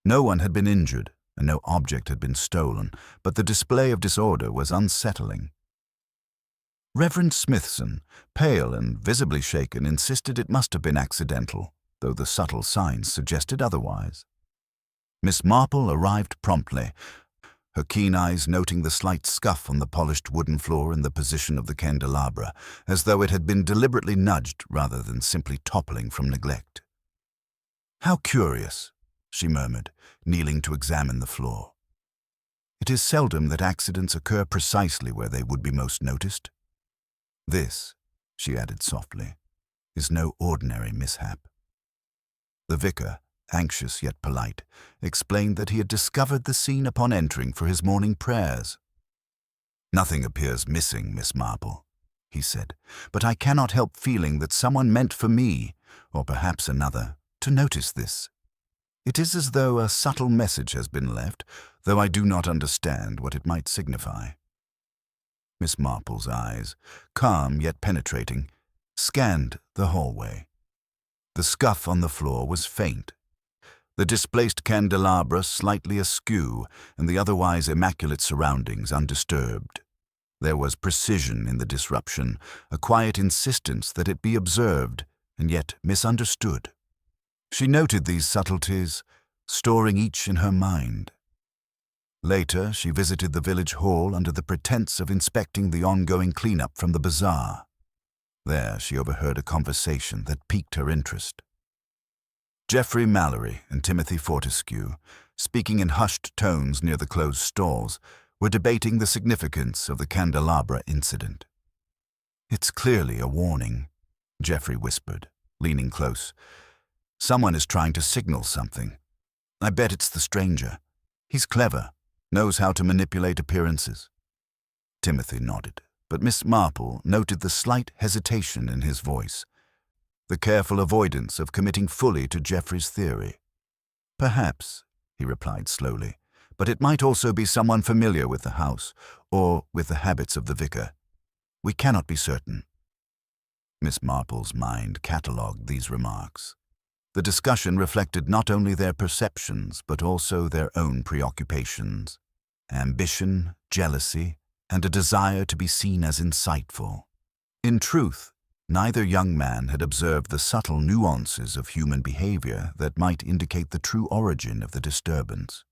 No one had been injured, and no object had been stolen, but the display of disorder was unsettling, Reverend Smithson, pale and visibly shaken, insisted it must have been accidental, though the subtle signs suggested otherwise. Miss Marple arrived promptly, her keen eyes noting the slight scuff on the polished wooden floor in the position of the candelabra, as though it had been deliberately nudged rather than simply toppling from neglect. "How curious," she murmured, kneeling to examine the floor. "It is seldom that accidents occur precisely where they would be most noticed. This," she added softly, "is no ordinary mishap." The vicar, anxious yet polite, explained that he had discovered the scene upon entering for his morning prayers. "Nothing appears missing, Miss Marple," he said, "but I cannot help feeling that someone meant for me, or perhaps another, to notice this. It is as though a subtle message has been left, though I do not understand what it might signify." Miss Marple's eyes, calm yet penetrating, scanned the hallway. The scuff on the floor was faint, the displaced candelabra slightly askew, and the otherwise immaculate surroundings undisturbed. There was precision in the disruption, a quiet insistence that it be observed, and yet misunderstood. She noted these subtleties, storing each in her mind. Later, she visited the village hall under the pretense of inspecting the ongoing cleanup from the bazaar. There, she overheard a conversation that piqued her interest. Geoffrey Mallory and Timothy Fortescue, speaking in hushed tones near the closed stalls, were debating the significance of the candelabra incident. "It's clearly a warning," Geoffrey whispered, leaning close. "Someone is trying to signal something. I bet it's the stranger. He's clever, knows how to manipulate appearances." Timothy nodded, but Miss Marple noted the slight hesitation in his voice, the careful avoidance of committing fully to Geoffrey's theory. "Perhaps," he replied slowly, "but it might also be someone familiar with the house, or with the habits of the vicar. We cannot be certain." Miss Marple's mind catalogued these remarks. The discussion reflected not only their perceptions, but also their own preoccupations: ambition, jealousy, and a desire to be seen as insightful. In truth, neither young man had observed the subtle nuances of human behavior that might indicate the true origin of the disturbance.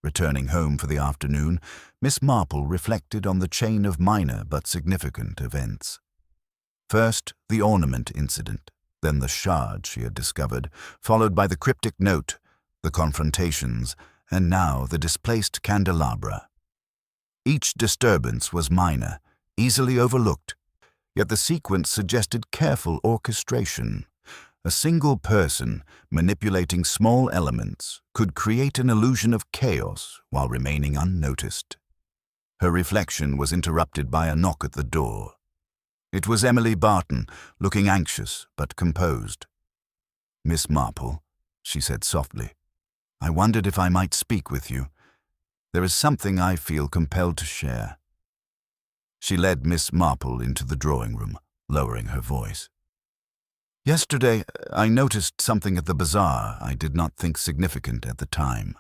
Returning home for the afternoon, Miss Marple reflected on the chain of minor but significant events. First, the ornament incident, then the shard she had discovered, followed by the cryptic note, the confrontations, and now the displaced candelabra. Each disturbance was minor, easily overlooked, yet the sequence suggested careful orchestration. A single person, manipulating small elements, could create an illusion of chaos while remaining unnoticed. Her reflection was interrupted by a knock at the door. It was Emily Barton, looking anxious but composed. "Miss Marple," she said softly, "I wondered if I might speak with you. There is something I feel compelled to share." She led Miss Marple into the drawing room, lowering her voice. "Yesterday, I noticed something at the bazaar I did not think significant at the time.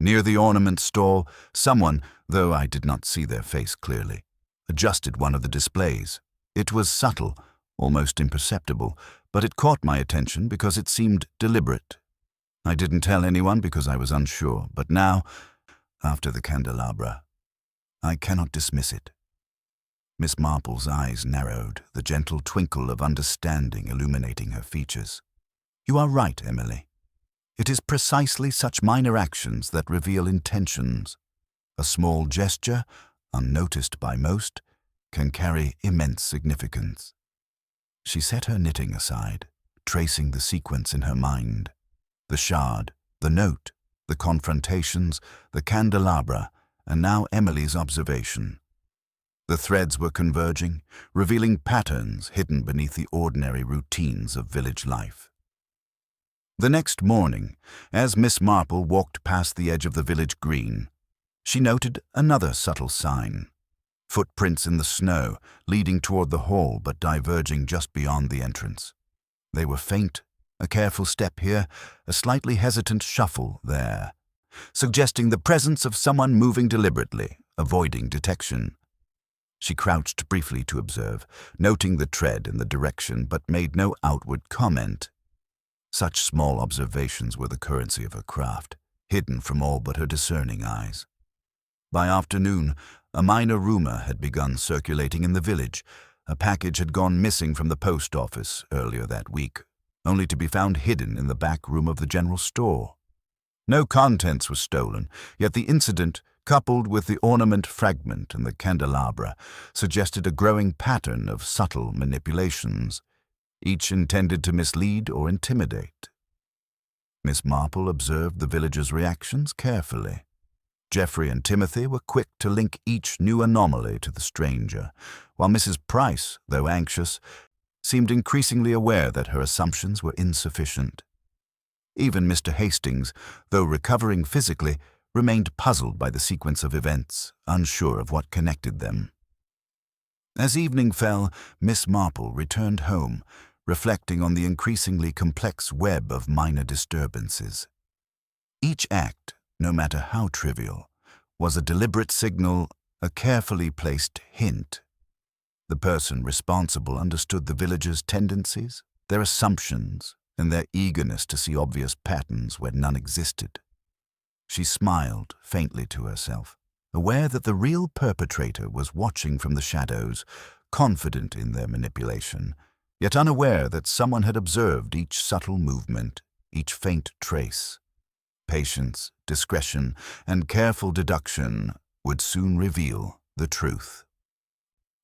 Near the ornament stall, someone, though I did not see their face clearly, adjusted one of the displays. It was subtle, almost imperceptible, but it caught my attention because it seemed deliberate. I didn't tell anyone because I was unsure, but now, after the candelabra, I cannot dismiss it." Miss Marple's eyes narrowed, the gentle twinkle of understanding illuminating her features. "You are right, Emily. It is precisely such minor actions that reveal intentions. A small gesture, unnoticed by most, can carry immense significance." She set her knitting aside, tracing the sequence in her mind. The shard, the note, the confrontations, the candelabra, and now Emily's observation. The threads were converging, revealing patterns hidden beneath the ordinary routines of village life. The next morning, as Miss Marple walked past the edge of the village green, she noted another subtle sign: footprints in the snow, leading toward the hall but diverging just beyond the entrance. They were faint, a careful step here, a slightly hesitant shuffle there, suggesting the presence of someone moving deliberately, avoiding detection. She crouched briefly to observe, noting the tread in the direction but made no outward comment. Such small observations were the currency of her craft, hidden from all but her discerning eyes. By afternoon, a minor rumor had begun circulating in the village. A package had gone missing from the post office earlier that week, only to be found hidden in the back room of the general store. No contents were stolen, yet the incident, coupled with the ornament fragment and the candelabra, suggested a growing pattern of subtle manipulations, each intended to mislead or intimidate. Miss Marple observed the villagers' reactions carefully. Geoffrey and Timothy were quick to link each new anomaly to the stranger, while Mrs. Price, though anxious, seemed increasingly aware that her assumptions were insufficient. Even Mr. Hastings, though recovering physically, remained puzzled by the sequence of events, unsure of what connected them. As evening fell, Miss Marple returned home, reflecting on the increasingly complex web of minor disturbances. Each act, no matter how trivial, was a deliberate signal, a carefully placed hint. The person responsible understood the villagers' tendencies, their assumptions, and their eagerness to see obvious patterns where none existed. She smiled faintly to herself, aware that the real perpetrator was watching from the shadows, confident in their manipulation, yet unaware that someone had observed each subtle movement, each faint trace. Patience, discretion, and careful deduction would soon reveal the truth.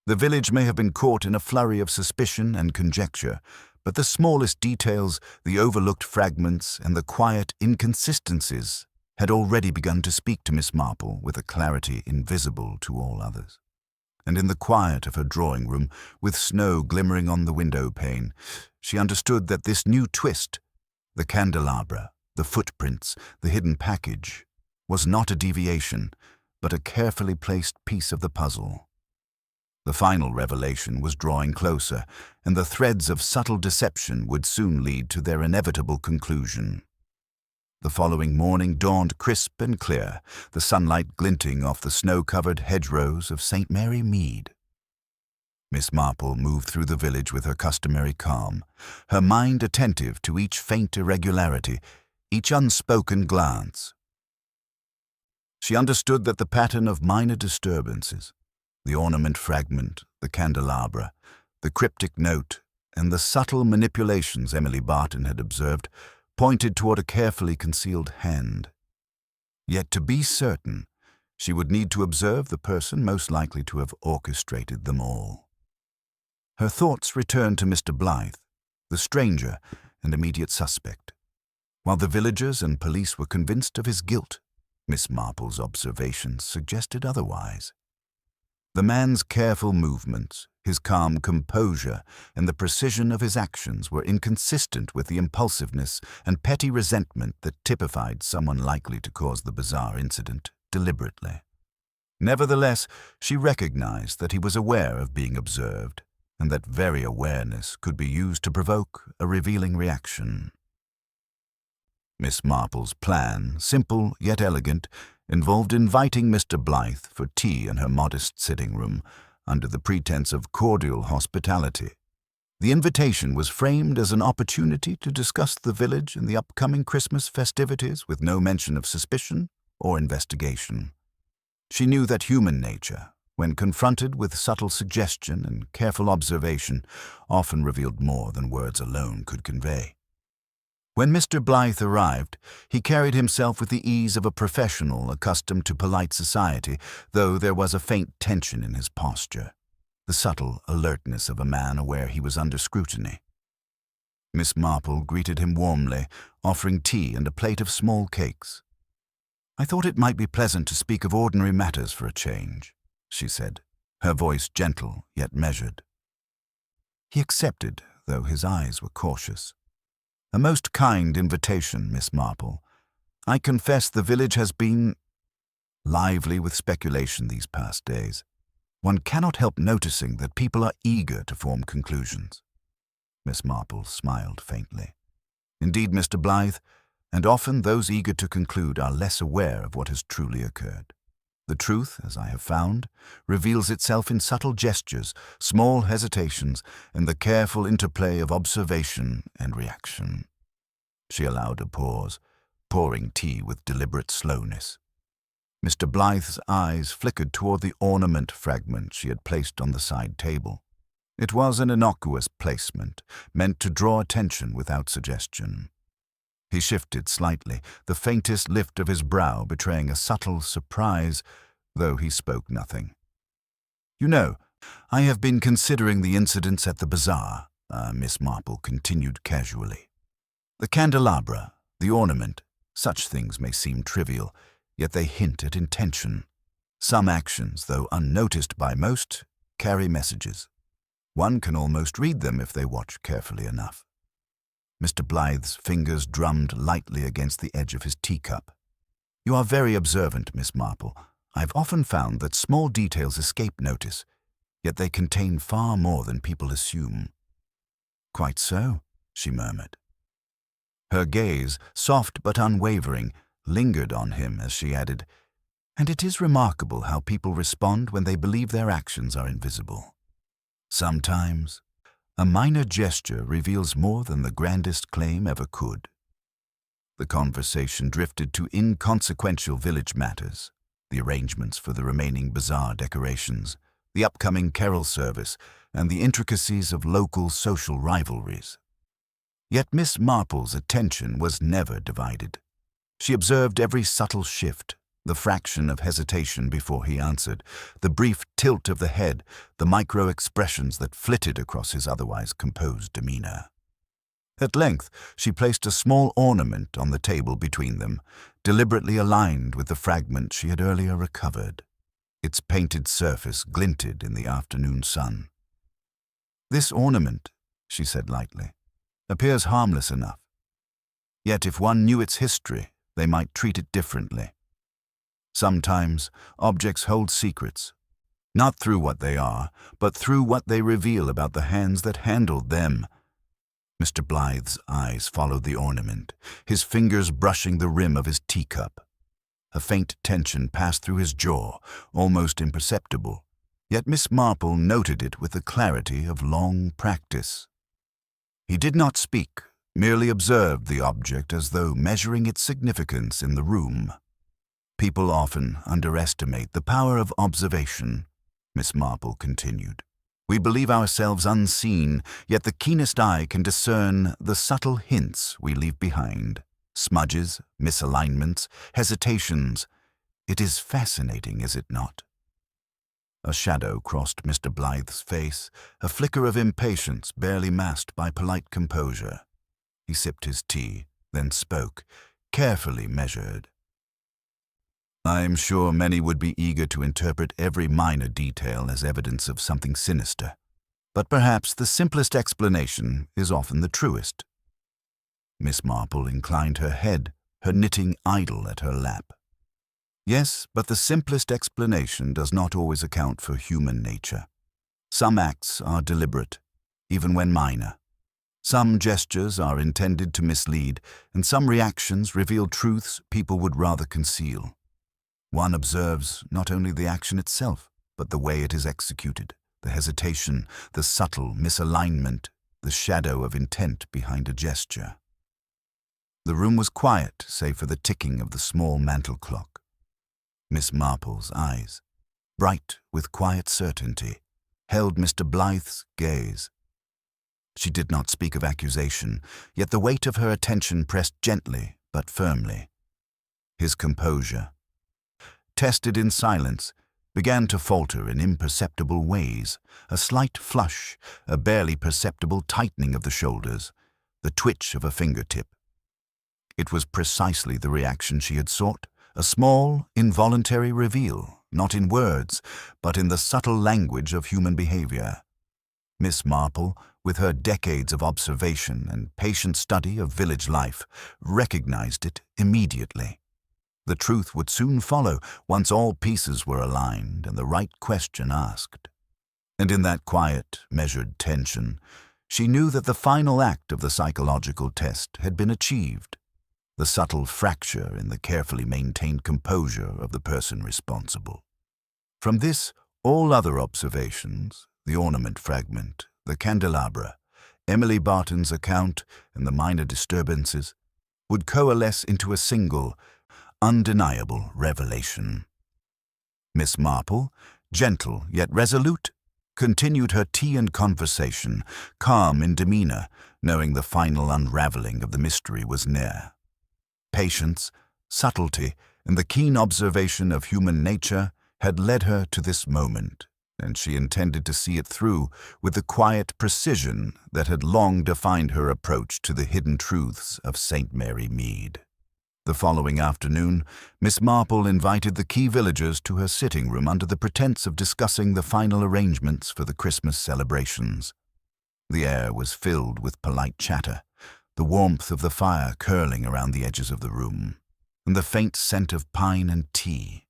The village may have been caught in a flurry of suspicion and conjecture, but the smallest details, the overlooked fragments, and the quiet inconsistencies had already begun to speak to Miss Marple with a clarity invisible to all others. And in the quiet of her drawing-room, with snow glimmering on the window-pane, she understood that this new twist, the candelabra, the footprints, the hidden package, was not a deviation, but a carefully placed piece of the puzzle. The final revelation was drawing closer, and the threads of subtle deception would soon lead to their inevitable conclusion. The following morning dawned crisp and clear, the sunlight glinting off the snow-covered hedgerows of St. Mary Mead. Miss Marple moved through the village with her customary calm, her mind attentive to each faint irregularity, each unspoken glance. She understood that the pattern of minor disturbances, the ornament fragment, the candelabra, the cryptic note, and the subtle manipulations Emily Barton had observed pointed toward a carefully concealed hand. Yet to be certain, she would need to observe the person most likely to have orchestrated them all. Her thoughts returned to Mr. Blythe, the stranger and immediate suspect. While the villagers and police were convinced of his guilt, Miss Marple's observations suggested otherwise. The man's careful movements, his calm composure, and the precision of his actions were inconsistent with the impulsiveness and petty resentment that typified someone likely to cause the bizarre incident deliberately. Nevertheless, she recognized that he was aware of being observed, and that very awareness could be used to provoke a revealing reaction. Miss Marple's plan, simple yet elegant, involved inviting Mr. Blythe for tea in her modest sitting-room, under the pretense of cordial hospitality. The invitation was framed as an opportunity to discuss the village and the upcoming Christmas festivities with no mention of suspicion or investigation. She knew that human nature, when confronted with subtle suggestion and careful observation, often revealed more than words alone could convey. When Mr. Blythe arrived, he carried himself with the ease of a professional accustomed to polite society, though there was a faint tension in his posture, the subtle alertness of a man aware he was under scrutiny. Miss Marple greeted him warmly, offering tea and a plate of small cakes. "I thought it might be pleasant to speak of ordinary matters for a change," she said, her voice gentle yet measured. He accepted, though his eyes were cautious. "A most kind invitation, Miss Marple. I confess the village has been lively with speculation these past days. One cannot help noticing that people are eager to form conclusions." Miss Marple smiled faintly. "Indeed, Mr. Blythe, and often those eager to conclude are less aware of what has truly occurred. The truth, as I have found, reveals itself in subtle gestures, small hesitations, and the careful interplay of observation and reaction. She allowed a pause, pouring tea with deliberate slowness. Mr. Blythe's eyes flickered toward the ornament fragment she had placed on the side table. It was an innocuous placement, meant to draw attention without suggestion. He shifted slightly, the faintest lift of his brow betraying a subtle surprise, though he spoke nothing. "You know, I have been considering the incidents at the bazaar," Miss Marple continued casually. "The candelabra, the ornament, such things may seem trivial, yet they hint at intention. Some actions, though unnoticed by most, carry messages. One can almost read them if they watch carefully enough." Mr. Blythe's fingers drummed lightly against the edge of his teacup. "You are very observant, Miss Marple. I've often found that small details escape notice, yet they contain far more than people assume." "Quite so," she murmured. Her gaze, soft but unwavering, lingered on him as she added, "And it is remarkable how people respond when they believe their actions are invisible. Sometimes, a minor gesture reveals more than the grandest claim ever could." The conversation drifted to inconsequential village matters, the arrangements for the remaining bazaar decorations, the upcoming carol service, and the intricacies of local social rivalries. Yet Miss Marple's attention was never divided. She observed every subtle shift, the fraction of hesitation before he answered, the brief tilt of the head, the micro-expressions that flitted across his otherwise composed demeanor. At length, she placed a small ornament on the table between them, deliberately aligned with the fragment she had earlier recovered. Its painted surface glinted in the afternoon sun. "This ornament," she said lightly, "appears harmless enough. Yet if one knew its history, they might treat it differently. Sometimes objects hold secrets, not through what they are, but through what they reveal about the hands that handled them." Mr. Blythe's eyes followed the ornament, his fingers brushing the rim of his teacup. A faint tension passed through his jaw, almost imperceptible, yet Miss Marple noted it with the clarity of long practice. He did not speak, merely observed the object as though measuring its significance in the room. "People often underestimate the power of observation," Miss Marple continued. "We believe ourselves unseen, yet the keenest eye can discern the subtle hints we leave behind. Smudges, misalignments, hesitations. It is fascinating, is it not?" A shadow crossed Mr. Blythe's face, a flicker of impatience barely masked by polite composure. He sipped his tea, then spoke, carefully measured. "I'm sure many would be eager to interpret every minor detail as evidence of something sinister, but perhaps the simplest explanation is often the truest." Miss Marple inclined her head, her knitting idle at her lap. "Yes, but the simplest explanation does not always account for human nature. Some acts are deliberate, even when minor. Some gestures are intended to mislead, and some reactions reveal truths people would rather conceal. One observes not only the action itself, but the way it is executed, the hesitation, the subtle misalignment, the shadow of intent behind a gesture." The room was quiet, save for the ticking of the small mantel clock. Miss Marple's eyes, bright with quiet certainty, held Mr. Blythe's gaze. She did not speak of accusation, yet the weight of her attention pressed gently but firmly. His composure, tested in silence, began to falter in imperceptible ways, a slight flush, a barely perceptible tightening of the shoulders, the twitch of a fingertip. It was precisely the reaction she had sought, a small, involuntary reveal, not in words, but in the subtle language of human behavior. Miss Marple, with her decades of observation and patient study of village life, recognized it immediately. The truth would soon follow once all pieces were aligned and the right question asked. And in that quiet, measured tension, she knew that the final act of the psychological test had been achieved. the subtle fracture in the carefully maintained composure of the person responsible. From this, all other observations, the ornament fragment, the candelabra, Emily Barton's account, and the minor disturbances, would coalesce into a single, undeniable revelation. Miss Marple, gentle yet resolute, continued her tea and conversation, calm in demeanor, knowing the final unraveling of the mystery was near. Patience, subtlety, and the keen observation of human nature had led her to this moment, and she intended to see it through with the quiet precision that had long defined her approach to the hidden truths of St. Mary Mead. The following afternoon, Miss Marple invited the key villagers to her sitting room under the pretense of discussing the final arrangements for the Christmas celebrations. The air was filled with polite chatter, the warmth of the fire curling around the edges of the room, and the faint scent of pine and tea.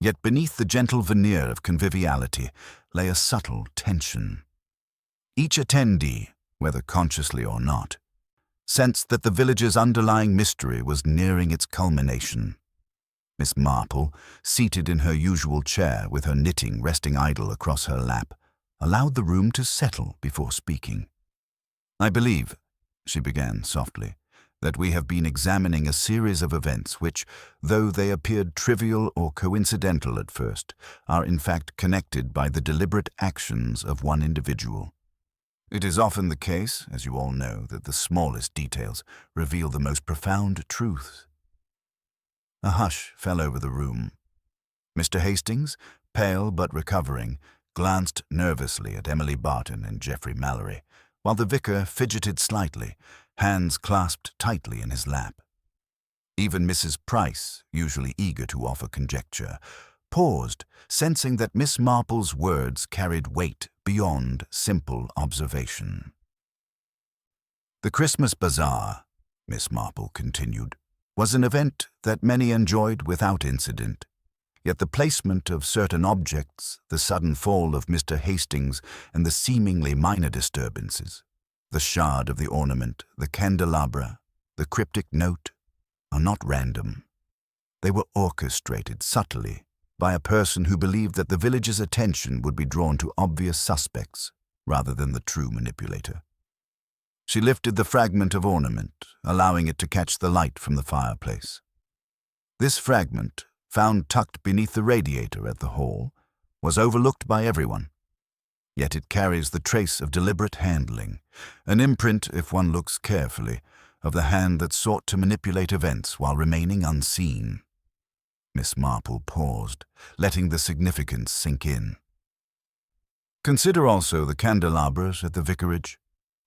Yet beneath the gentle veneer of conviviality lay a subtle tension. Each attendee, whether consciously or not, sensed that the village's underlying mystery was nearing its culmination. Miss Marple, seated in her usual chair with her knitting resting idle across her lap, allowed the room to settle before speaking. "I believe," she began softly, "that we have been examining a series of events which, though they appeared trivial or coincidental at first, are in fact connected by the deliberate actions of one individual. It is often the case, as you all know, that the smallest details reveal the most profound truths." A hush fell over the room. Mr. Hastings, pale but recovering, glanced nervously at Emily Barton and Geoffrey Mallory, while the vicar fidgeted slightly, hands clasped tightly in his lap. Even Mrs. Price, usually eager to offer conjecture, paused, sensing that Miss Marple's words carried weight beyond simple observation. "The Christmas Bazaar," Miss Marple continued, "was an event that many enjoyed without incident. Yet the placement of certain objects, the sudden fall of Mr. Hastings, and the seemingly minor disturbances, the shard of the ornament, the candelabra, the cryptic note, are not random. They were orchestrated subtly by a person who believed that the village's attention would be drawn to obvious suspects rather than the true manipulator." She lifted the fragment of ornament, allowing it to catch the light from the fireplace. This fragment, found tucked beneath the radiator at the hall, was overlooked by everyone. Yet it carries the trace of deliberate handling, an imprint, if one looks carefully, of the hand that sought to manipulate events while remaining unseen. Miss Marple paused, letting the significance sink in. "Consider also the candelabras at the vicarage.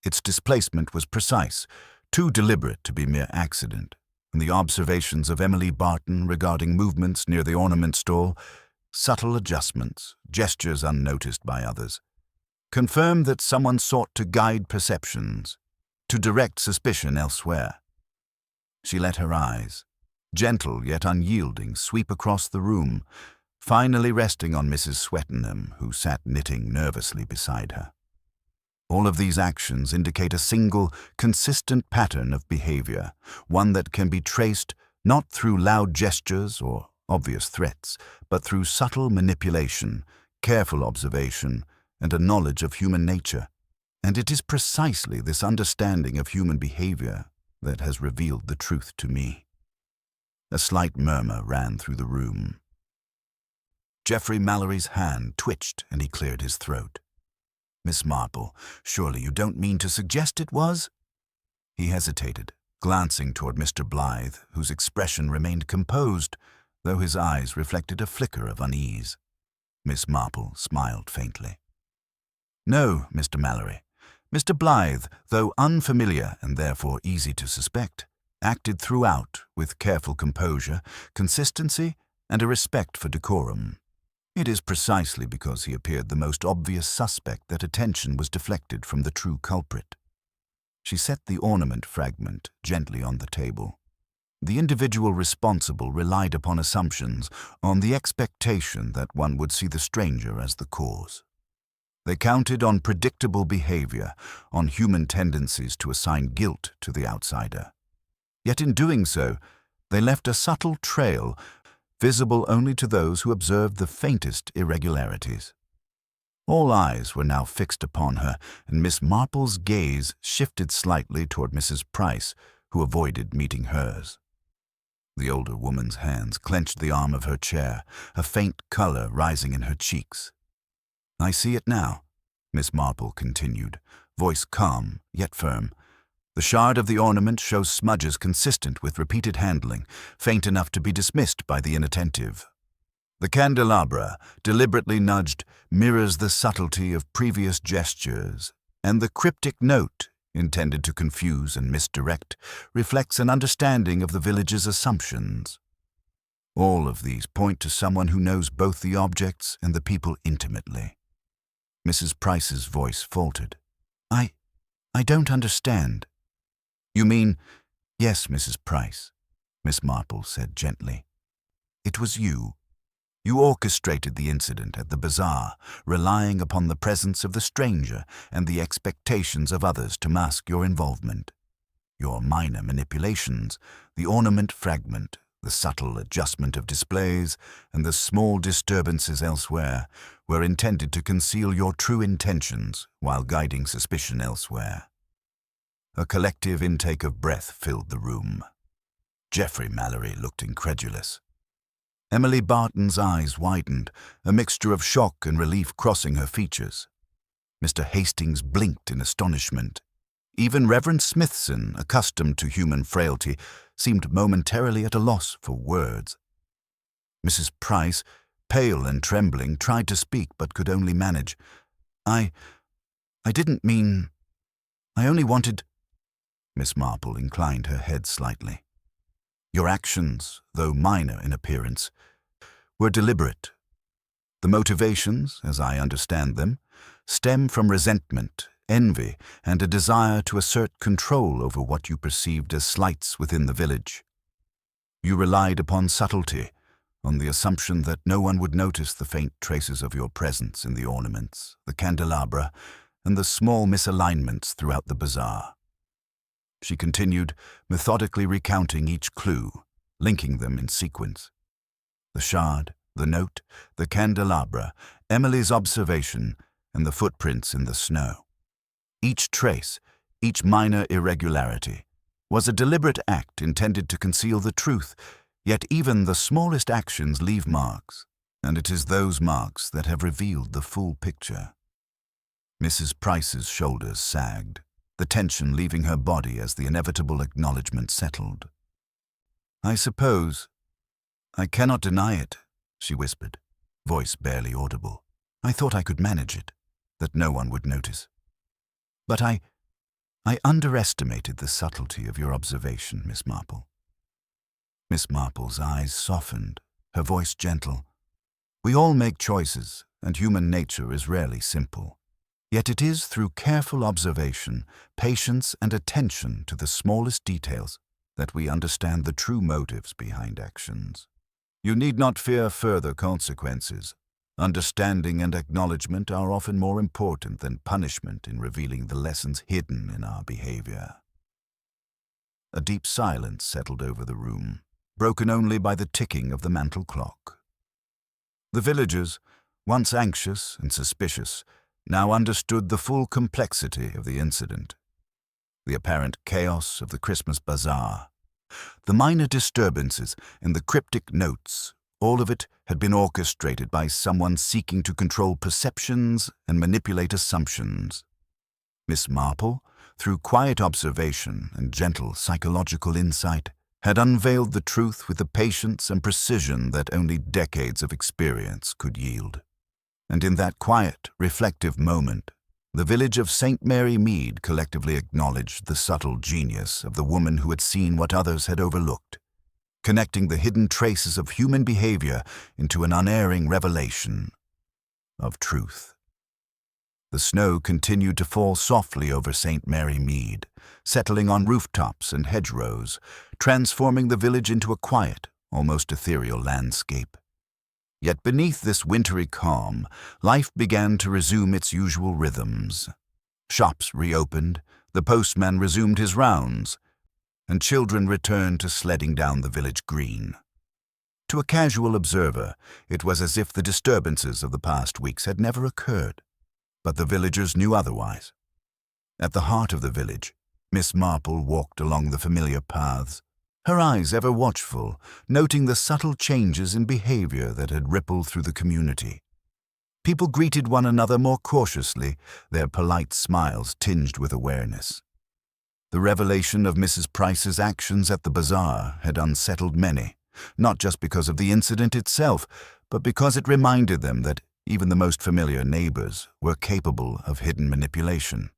Its displacement was precise, too deliberate to be mere accident, and the observations of Emily Barton regarding movements near the ornament stall, subtle adjustments, gestures unnoticed by others, confirm that someone sought to guide perceptions, to direct suspicion elsewhere." She let her eyes, gentle yet unyielding, sweep across the room, finally resting on Mrs. Swettenham, who sat knitting nervously beside her. All of these actions indicate a single, consistent pattern of behavior, one that can be traced not through loud gestures or obvious threats, but through subtle manipulation, careful observation, and a knowledge of human nature. And it is precisely this understanding of human behavior that has revealed the truth to me. A slight murmur ran through the room. Geoffrey Mallory's hand twitched and he cleared his throat. "Miss Marple, surely you don't mean to suggest it was?" He hesitated, glancing toward Mr. Blythe, whose expression remained composed, though his eyes reflected a flicker of unease. Miss Marple smiled faintly. "No, Mr. Mallory. Mr. Blythe, though unfamiliar and therefore easy to suspect, acted throughout with careful composure, consistency, and a respect for decorum. It is precisely because he appeared the most obvious suspect that attention was deflected from the true culprit." She set the ornament fragment gently on the table. The individual responsible relied upon assumptions, on the expectation that one would see the stranger as the cause. They counted on predictable behavior, on human tendencies to assign guilt to the outsider. Yet in doing so, they left a subtle trail, visible only to those who observed the faintest irregularities. All eyes were now fixed upon her, and Miss Marple's gaze shifted slightly toward Mrs. Price, who avoided meeting hers. The older woman's hands clenched the arm of her chair, a faint color rising in her cheeks. "I see it now," Miss Marple continued, voice calm yet firm. "The shard of the ornament shows smudges consistent with repeated handling, faint enough to be dismissed by the inattentive. The candelabra, deliberately nudged, mirrors the subtlety of previous gestures, and the cryptic note, intended to confuse and misdirect, reflects an understanding of the village's assumptions. All of these point to someone who knows both the objects and the people intimately." Mrs. Price's voice faltered. I don't understand." "You mean—" "Yes, Mrs. Price," Miss Marple said gently. "It was you. You orchestrated the incident at the bazaar, relying upon the presence of the stranger and the expectations of others to mask your involvement. Your minor manipulations, the ornament fragment, the subtle adjustment of displays, and the small disturbances elsewhere, were intended to conceal your true intentions while guiding suspicion elsewhere." A collective intake of breath filled the room. Geoffrey Mallory looked incredulous. Emily Barton's eyes widened, a mixture of shock and relief crossing her features. Mr. Hastings blinked in astonishment. Even Reverend Smithson, accustomed to human frailty, seemed momentarily at a loss for words. Mrs. Price, pale and trembling, tried to speak but could only manage. I didn't mean... I only wanted... Miss Marple inclined her head slightly. "Your actions, though minor in appearance, were deliberate. The motivations, as I understand them, stem from resentment, envy, and a desire to assert control over what you perceived as slights within the village. You relied upon subtlety, on the assumption that no one would notice the faint traces of your presence in the ornaments, the candelabra, and the small misalignments throughout the bazaar." She continued, methodically recounting each clue, linking them in sequence. The shard, the note, the candelabra, Emily's observation, and the footprints in the snow. Each trace, each minor irregularity, was a deliberate act intended to conceal the truth, yet even the smallest actions leave marks, and it is those marks that have revealed the full picture. Mrs. Price's shoulders sagged, the tension leaving her body as the inevitable acknowledgement settled. "I suppose. I cannot deny it," she whispered, voice barely audible. "I thought I could manage it, that no one would notice. But I underestimated the subtlety of your observation, Miss Marple." Miss Marple's eyes softened, her voice gentle. "We all make choices, and human nature is rarely simple. Yet it is through careful observation, patience, and attention to the smallest details that we understand the true motives behind actions. You need not fear further consequences. Understanding and acknowledgement are often more important than punishment in revealing the lessons hidden in our behavior." A deep silence settled over the room, broken only by the ticking of the mantel clock. The villagers, once anxious and suspicious, now understood the full complexity of the incident. The apparent chaos of the Christmas Bazaar, the minor disturbances and the cryptic notes, all of it had been orchestrated by someone seeking to control perceptions and manipulate assumptions. Miss Marple, through quiet observation and gentle psychological insight, had unveiled the truth with the patience and precision that only decades of experience could yield. And in that quiet, reflective moment, the village of St. Mary Mead collectively acknowledged the subtle genius of the woman who had seen what others had overlooked, connecting the hidden traces of human behavior into an unerring revelation of truth. The snow continued to fall softly over St. Mary Mead, settling on rooftops and hedgerows, transforming the village into a quiet, almost ethereal landscape. Yet beneath this wintry calm, life began to resume its usual rhythms. Shops reopened, the postman resumed his rounds, and children returned to sledding down the village green. To a casual observer, it was as if the disturbances of the past weeks had never occurred, but the villagers knew otherwise. At the heart of the village, Miss Marple walked along the familiar paths, her eyes ever watchful, noting the subtle changes in behavior that had rippled through the community. People greeted one another more cautiously, their polite smiles tinged with awareness. The revelation of Mrs. Price's actions at the bazaar had unsettled many, not just because of the incident itself, but because it reminded them that even the most familiar neighbors were capable of hidden manipulation.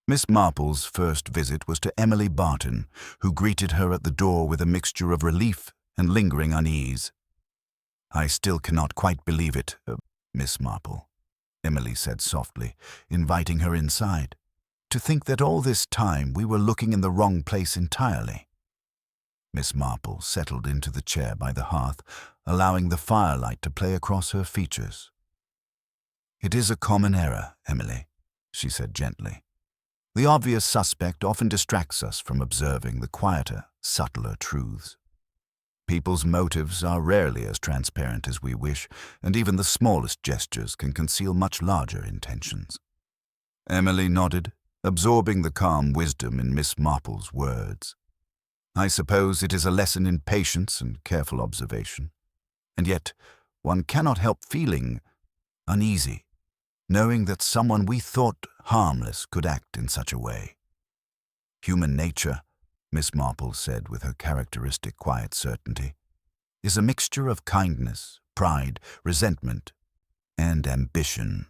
Miss Marple's first visit was to Emily Barton, who greeted her at the door with a mixture of relief and lingering unease. "I still cannot quite believe it, Miss Marple," Emily said softly, inviting her inside. "To think that all this time we were looking in the wrong place entirely." Miss Marple settled into the chair by the hearth, allowing the firelight to play across her features. "It is a common error, Emily," she said gently. "The obvious suspect often distracts us from observing the quieter, subtler truths. People's motives are rarely as transparent as we wish, and even the smallest gestures can conceal much larger intentions." Emily nodded, absorbing the calm wisdom in Miss Marple's words. "I suppose it is a lesson in patience and careful observation. And yet, one cannot help feeling uneasy, knowing that someone we thought harmless could act in such a way." "Human nature," Miss Marple said with her characteristic quiet certainty, "is a mixture of kindness, pride, resentment, and ambition.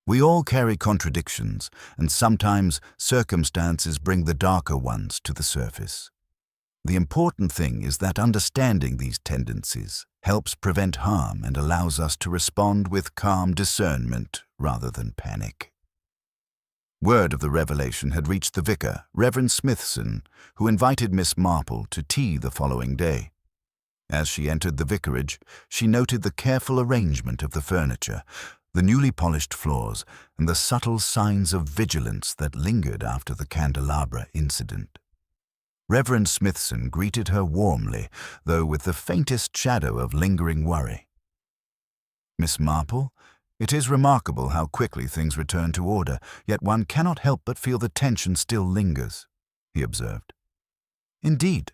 We all carry contradictions, and sometimes circumstances bring the darker ones to the surface. The important thing is that understanding these tendencies helps prevent harm and allows us to respond with calm discernment rather than panic." Word of the revelation had reached the vicar, Reverend Smithson, who invited Miss Marple to tea the following day. As she entered the vicarage, she noted the careful arrangement of the furniture, the newly polished floors, and the subtle signs of vigilance that lingered after the candelabra incident. Reverend Smithson greeted her warmly, though with the faintest shadow of lingering worry. "Miss Marple, it is remarkable how quickly things return to order, yet one cannot help but feel the tension still lingers," he observed. "Indeed,"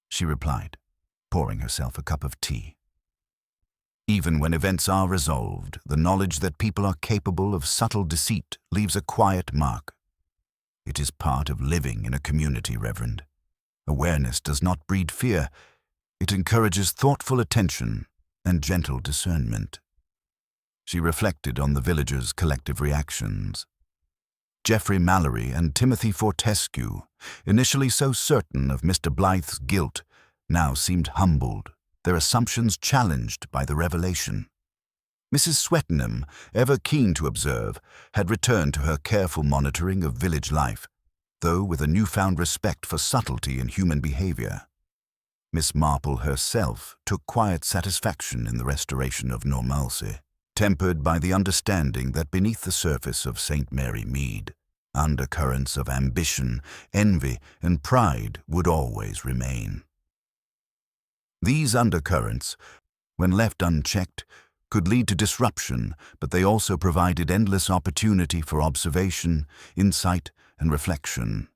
she replied, pouring herself a cup of tea. "Even when events are resolved, the knowledge that people are capable of subtle deceit leaves a quiet mark. It is part of living in a community, Reverend. Awareness does not breed fear. It encourages thoughtful attention and gentle discernment." She reflected on the villagers' collective reactions. Geoffrey Mallory and Timothy Fortescue, initially so certain of Mr. Blythe's guilt, now seemed humbled, their assumptions challenged by the revelation. Mrs. Swettenham, ever keen to observe, had returned to her careful monitoring of village life, though with a newfound respect for subtlety in human behavior. Miss Marple herself took quiet satisfaction in the restoration of normalcy, tempered by the understanding that beneath the surface of St. Mary Mead, undercurrents of ambition, envy, and pride would always remain. These undercurrents, when left unchecked, could lead to disruption, but they also provided endless opportunity for observation, insight, and reflection.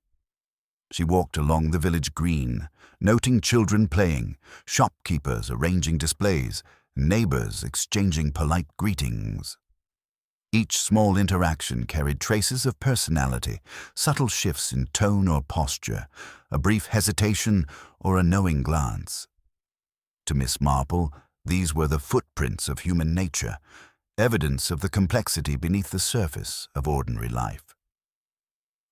She walked along the village green, noting children playing, shopkeepers arranging displays, and neighbors exchanging polite greetings. Each small interaction carried traces of personality, subtle shifts in tone or posture, a brief hesitation or a knowing glance. To Miss Marple, these were the footprints of human nature, evidence of the complexity beneath the surface of ordinary life.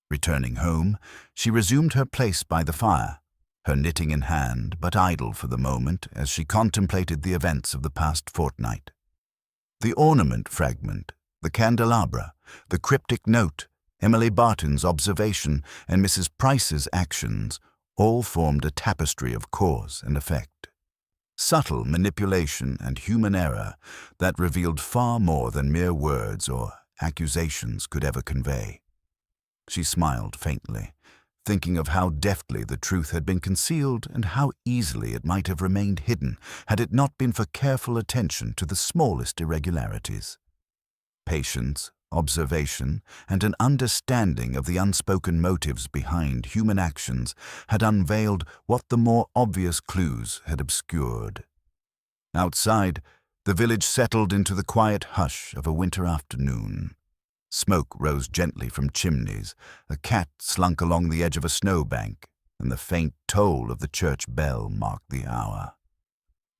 Returning home, she resumed her place by the fire, her knitting in hand but idle for the moment as she contemplated the events of the past fortnight. The ornament fragment, the candelabra, the cryptic note, Emily Barton's observation, and Mrs. Price's actions all formed a tapestry of cause and effect. Subtle manipulation and human error that revealed far more than mere words or accusations could ever convey. She smiled faintly, thinking of how deftly the truth had been concealed and how easily it might have remained hidden had it not been for careful attention to the smallest irregularities. Patience, observation, and an understanding of the unspoken motives behind human actions had unveiled what the more obvious clues had obscured. Outside, the village settled into the quiet hush of a winter afternoon. Smoke rose gently from chimneys, a cat slunk along the edge of a snowbank, and the faint toll of the church bell marked the hour.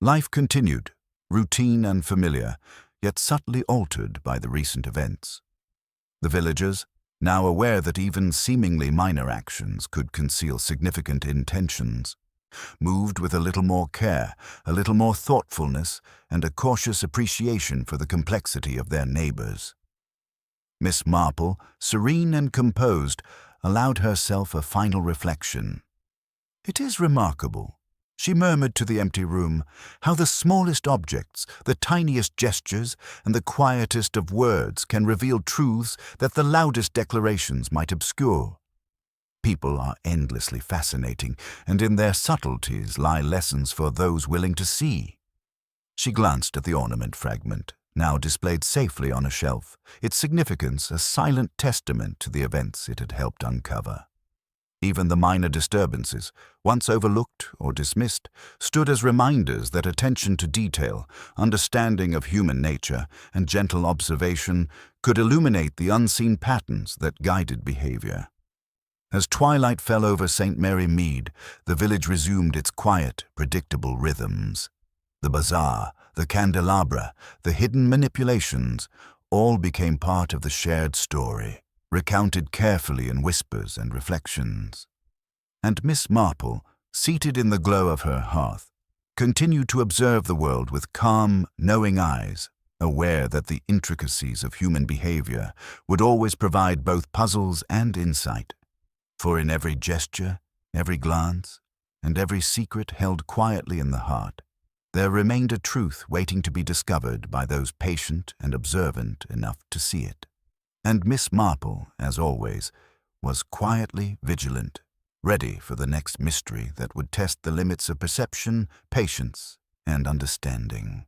Life continued, routine and familiar, yet subtly altered by the recent events. The villagers, now aware that even seemingly minor actions could conceal significant intentions, moved with a little more care, a little more thoughtfulness, and a cautious appreciation for the complexity of their neighbors. Miss Marple, serene and composed, allowed herself a final reflection. "It is remarkable," she murmured to the empty room, "how the smallest objects, the tiniest gestures, and the quietest of words can reveal truths that the loudest declarations might obscure. People are endlessly fascinating, and in their subtleties lie lessons for those willing to see." She glanced at the ornament fragment, now displayed safely on a shelf, its significance a silent testament to the events it had helped uncover. Even the minor disturbances, once overlooked or dismissed, stood as reminders that attention to detail, understanding of human nature, and gentle observation could illuminate the unseen patterns that guided behavior. As twilight fell over St. Mary Mead, the village resumed its quiet, predictable rhythms. The bazaar, the candelabra, the hidden manipulations, all became part of the shared story, recounted carefully in whispers and reflections. And Miss Marple, seated in the glow of her hearth, continued to observe the world with calm, knowing eyes, aware that the intricacies of human behavior would always provide both puzzles and insight. For in every gesture, every glance, and every secret held quietly in the heart, there remained a truth waiting to be discovered by those patient and observant enough to see it. And Miss Marple, as always, was quietly vigilant, ready for the next mystery that would test the limits of perception, patience, and understanding.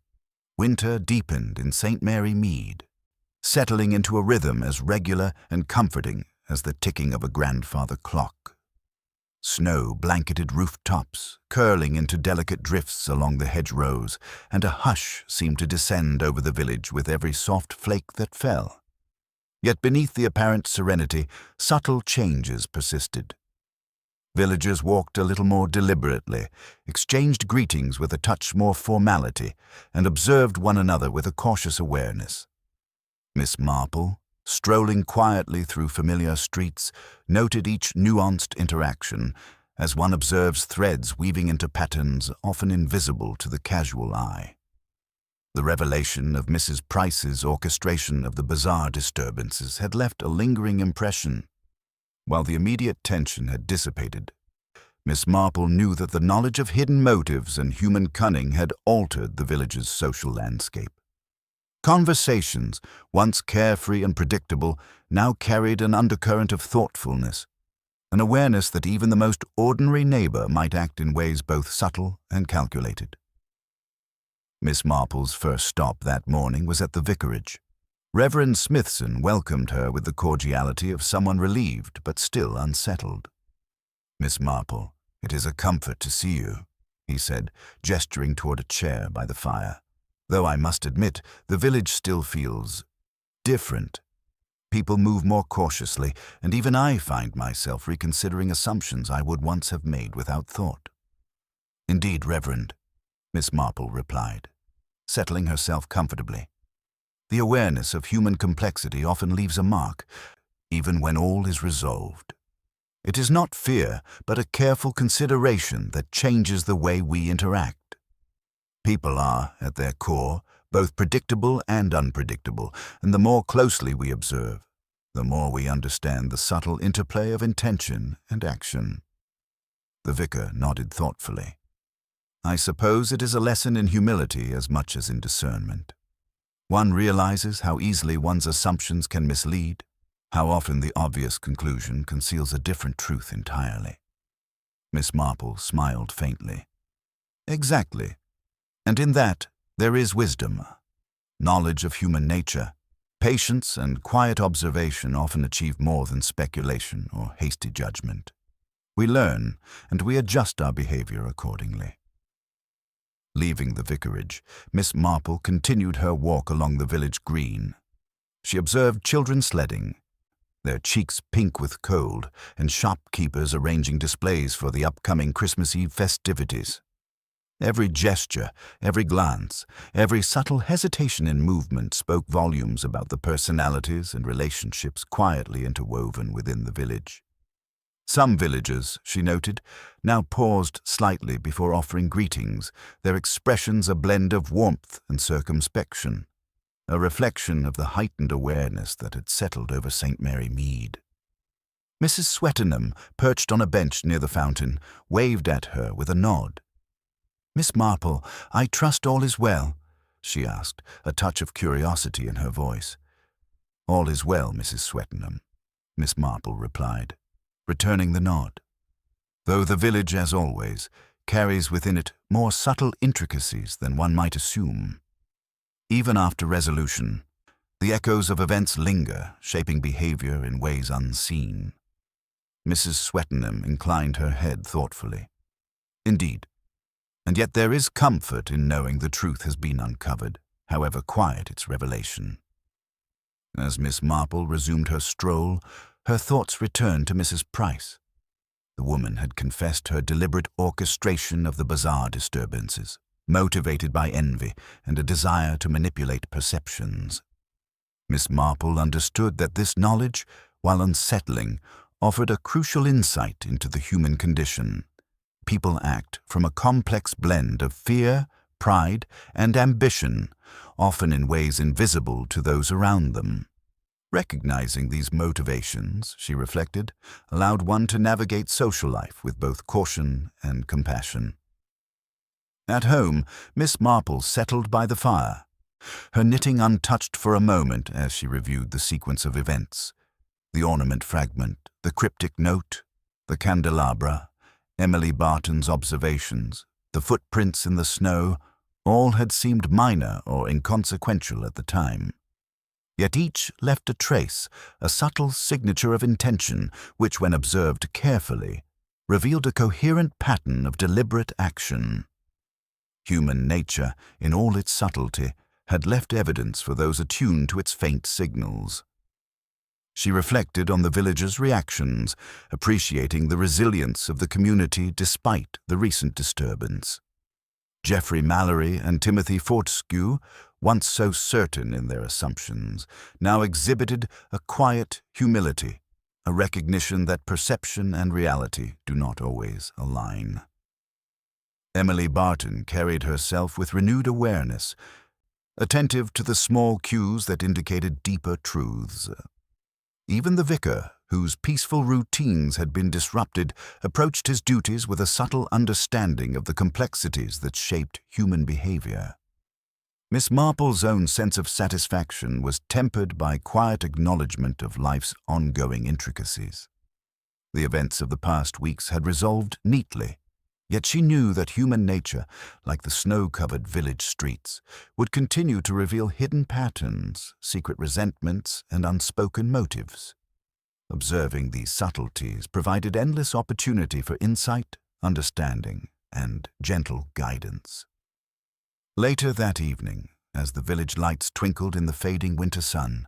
Winter deepened in St. Mary Mead, settling into a rhythm as regular and comforting as the ticking of a grandfather clock. Snow blanketed rooftops, curling into delicate drifts along the hedgerows, and a hush seemed to descend over the village with every soft flake that fell. Yet beneath the apparent serenity, subtle changes persisted. Villagers walked a little more deliberately, exchanged greetings with a touch more formality, and observed one another with a cautious awareness. Miss Marple, strolling quietly through familiar streets, noted each nuanced interaction, as one observes threads weaving into patterns often invisible to the casual eye. The revelation of Mrs. Price's orchestration of the bazaar disturbances had left a lingering impression. While the immediate tension had dissipated, Miss Marple knew that the knowledge of hidden motives and human cunning had altered the village's social landscape. Conversations, once carefree and predictable, now carried an undercurrent of thoughtfulness, an awareness that even the most ordinary neighbor might act in ways both subtle and calculated. Miss Marple's first stop that morning was at the vicarage. Reverend Smithson welcomed her with the cordiality of someone relieved but still unsettled. "Miss Marple, it is a comfort to see you," he said, gesturing toward a chair by the fire. "Though I must admit, the village still feels different. People move more cautiously, and even I find myself reconsidering assumptions I would once have made without thought." "Indeed, Reverend," Miss Marple replied, settling herself comfortably. "The awareness of human complexity often leaves a mark, even when all is resolved. It is not fear, but a careful consideration that changes the way we interact. People are, at their core, both predictable and unpredictable, and the more closely we observe, the more we understand the subtle interplay of intention and action." The vicar nodded thoughtfully. "I suppose it is a lesson in humility as much as in discernment. One realizes how easily one's assumptions can mislead, How often the obvious conclusion conceals a different truth entirely. Miss Marple smiled faintly. Exactly. And in that, there is wisdom, knowledge of human nature. Patience and quiet observation often achieve more than speculation or hasty judgment. We learn, and we adjust our behavior accordingly. Leaving the vicarage, Miss Marple continued her walk along the village green. She observed children sledding, their cheeks pink with cold, and shopkeepers arranging displays for the upcoming Christmas Eve festivities. Every gesture, every glance, every subtle hesitation in movement spoke volumes about the personalities and relationships quietly interwoven within the village. Some villagers, she noted, now paused slightly before offering greetings, their expressions a blend of warmth and circumspection, a reflection of the heightened awareness that had settled over St. Mary Mead. Mrs. Whodunit, perched on a bench near the fountain, waved at her with a nod. "Miss Marple, I trust all is well?" she asked, a touch of curiosity in her voice. "All is well, Mrs. Whodunit," Miss Marple replied, returning the nod. Though the village, as always, carries within it more subtle intricacies than one might assume. Even after resolution, the echoes of events linger, shaping behavior in ways unseen. Mrs. Whodunit inclined her head thoughtfully. Indeed, and yet there is comfort in knowing the truth has been uncovered, however quiet its revelation. As Miss Marple resumed her stroll, her thoughts returned to Mrs. Price. The woman had confessed her deliberate orchestration of the bazaar disturbances, motivated by envy and a desire to manipulate perceptions. Miss Marple understood that this knowledge, while unsettling, offered a crucial insight into the human condition. People act from a complex blend of fear, pride, and ambition, often in ways invisible to those around them. Recognizing these motivations, she reflected, allowed one to navigate social life with both caution and compassion. At home, Miss Marple settled by the fire, her knitting untouched for a moment as she reviewed the sequence of events. The ornament fragment, the cryptic note, the candelabra, Emily Barton's observations, the footprints in the snow, all had seemed minor or inconsequential at the time. Yet each left a trace, a subtle signature of intention, which, when observed carefully, revealed a coherent pattern of deliberate action. Human nature, in all its subtlety, had left evidence for those attuned to its faint signals. She reflected on the villagers' reactions, appreciating the resilience of the community despite the recent disturbance. Geoffrey Mallory and Timothy Fortescue, once so certain in their assumptions, now exhibited a quiet humility, a recognition that perception and reality do not always align. Emily Barton carried herself with renewed awareness, attentive to the small cues that indicated deeper truths. Even the vicar, whose peaceful routines had been disrupted, approached his duties with a subtle understanding of the complexities that shaped human behavior. Miss Marple's own sense of satisfaction was tempered by quiet acknowledgement of life's ongoing intricacies. The events of the past weeks had resolved neatly, yet she knew that human nature, like the snow-covered village streets, would continue to reveal hidden patterns, secret resentments, and unspoken motives. Observing these subtleties provided endless opportunity for insight, understanding, and gentle guidance. Later that evening, as the village lights twinkled in the fading winter sun,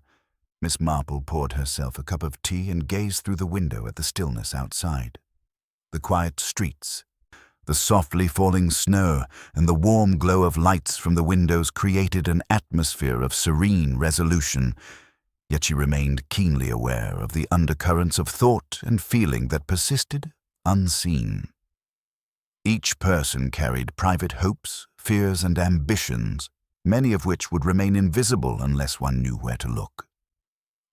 Miss Marple poured herself a cup of tea and gazed through the window at the stillness outside. The quiet streets, the softly falling snow, and the warm glow of lights from the windows created an atmosphere of serene resolution, yet she remained keenly aware of the undercurrents of thought and feeling that persisted unseen. Each person carried private hopes, fears, and ambitions, many of which would remain invisible unless one knew where to look.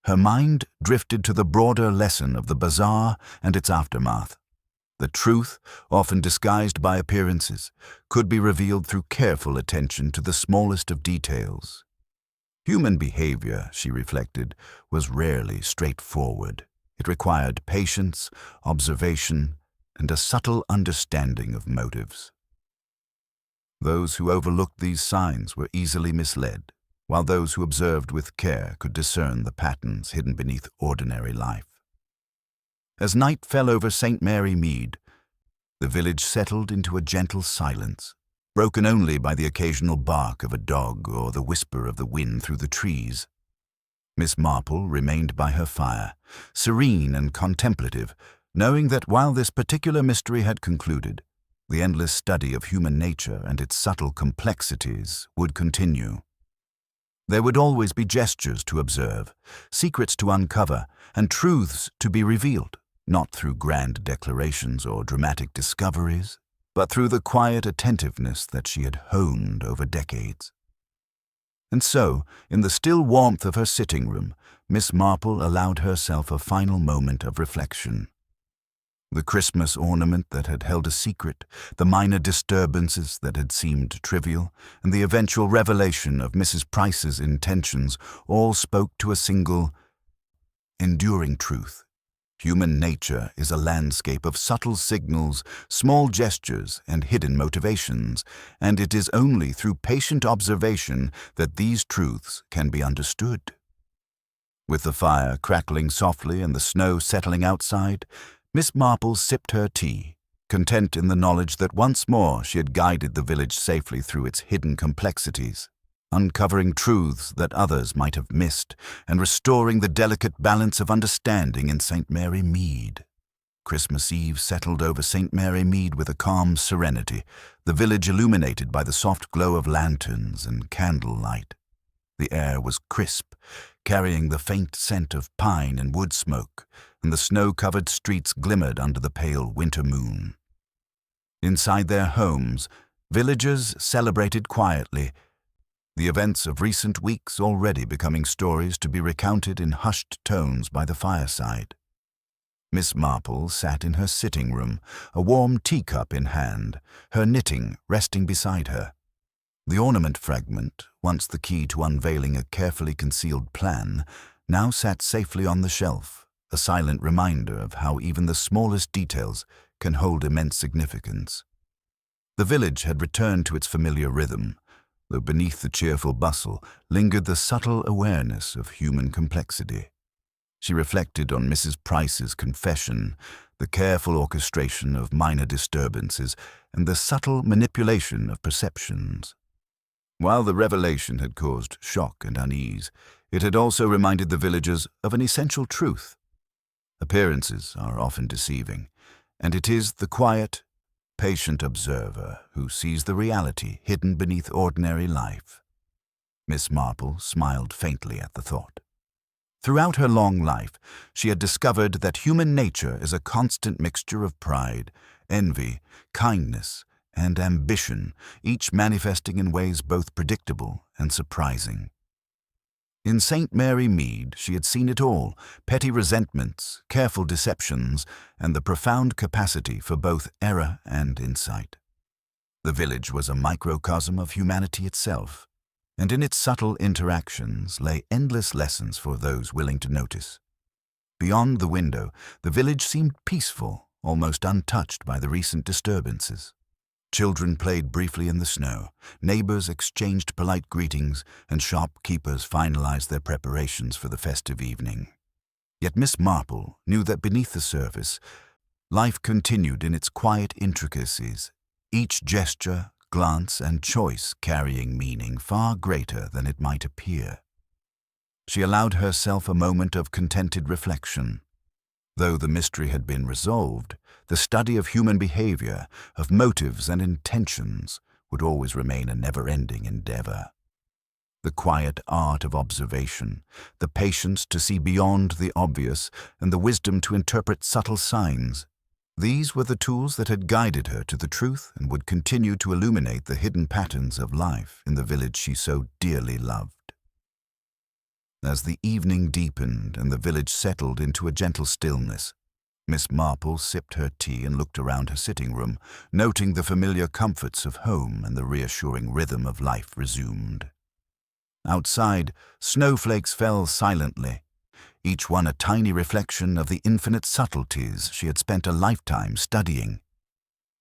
Her mind drifted to the broader lesson of the bazaar and its aftermath. The truth, often disguised by appearances, could be revealed through careful attention to the smallest of details. Human behavior, she reflected, was rarely straightforward. It required patience, observation, and a subtle understanding of motives. Those who overlooked these signs were easily misled, while those who observed with care could discern the patterns hidden beneath ordinary life. As night fell over St. Mary Mead, the village settled into a gentle silence, broken only by the occasional bark of a dog or the whisper of the wind through the trees. Miss Marple remained by her fire, serene and contemplative, knowing that while this particular mystery had concluded, the endless study of human nature and its subtle complexities would continue. There would always be gestures to observe, secrets to uncover, and truths to be revealed, not through grand declarations or dramatic discoveries, but through the quiet attentiveness that she had honed over decades. And so, in the still warmth of her sitting room, Miss Marple allowed herself a final moment of reflection. The Christmas ornament that had held a secret, the minor disturbances that had seemed trivial, and the eventual revelation of Mrs. Price's intentions all spoke to a single, enduring truth. Human nature is a landscape of subtle signals, small gestures, and hidden motivations, and it is only through patient observation that these truths can be understood. With the fire crackling softly and the snow settling outside, Miss Marple sipped her tea, content in the knowledge that once more she had guided the village safely through its hidden complexities, uncovering truths that others might have missed, and restoring the delicate balance of understanding in St. Mary Mead. Christmas Eve settled over St. Mary Mead with a calm serenity, the village illuminated by the soft glow of lanterns and candlelight. The air was crisp, carrying the faint scent of pine and wood smoke, and the snow-covered streets glimmered under the pale winter moon. Inside their homes, villagers celebrated quietly, the events of recent weeks already becoming stories to be recounted in hushed tones by the fireside. Miss Marple sat in her sitting room, a warm teacup in hand, her knitting resting beside her. The ornament fragment, once the key to unveiling a carefully concealed plan, now sat safely on the shelf, a silent reminder of how even the smallest details can hold immense significance. The village had returned to its familiar rhythm, though beneath the cheerful bustle lingered the subtle awareness of human complexity. She reflected on Mrs. Price's confession, the careful orchestration of minor disturbances, and the subtle manipulation of perceptions. While the revelation had caused shock and unease, it had also reminded the villagers of an essential truth. Appearances are often deceiving, and it is the quiet, patient observer who sees the reality hidden beneath ordinary life. Miss Marple smiled faintly at the thought. Throughout her long life, she had discovered that human nature is a constant mixture of pride, envy, kindness, and ambition, each manifesting in ways both predictable and surprising. In St. Mary Mead, she had seen it all, petty resentments, careful deceptions, and the profound capacity for both error and insight. The village was a microcosm of humanity itself, and in its subtle interactions lay endless lessons for those willing to notice. Beyond the window, the village seemed peaceful, almost untouched by the recent disturbances. Children played briefly in the snow, neighbors exchanged polite greetings, and shopkeepers finalized their preparations for the festive evening. Yet Miss Marple knew that beneath the surface, life continued in its quiet intricacies, each gesture, glance, and choice carrying meaning far greater than it might appear. She allowed herself a moment of contented reflection. Though the mystery had been resolved, the study of human behavior, of motives and intentions, would always remain a never-ending endeavor. The quiet art of observation, the patience to see beyond the obvious, and the wisdom to interpret subtle signs, these were the tools that had guided her to the truth and would continue to illuminate the hidden patterns of life in the village she so dearly loved. As the evening deepened and the village settled into a gentle stillness, Miss Marple sipped her tea and looked around her sitting room, noting the familiar comforts of home and the reassuring rhythm of life resumed. Outside, snowflakes fell silently, each one a tiny reflection of the infinite subtleties she had spent a lifetime studying.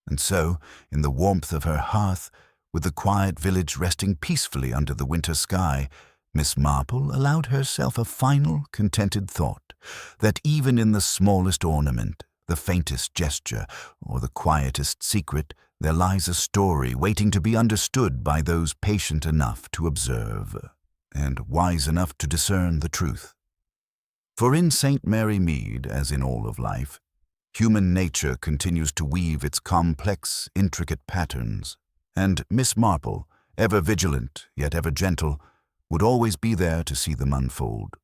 And so, in the warmth of her hearth, with the quiet village resting peacefully under the winter sky, Miss Marple allowed herself a final, contented thought, that even in the smallest ornament, the faintest gesture, or the quietest secret, there lies a story waiting to be understood by those patient enough to observe, and wise enough to discern the truth. For in St. Mary Mead, as in all of life, human nature continues to weave its complex, intricate patterns, and Miss Marple, ever vigilant yet ever gentle, would always be there to see them unfold.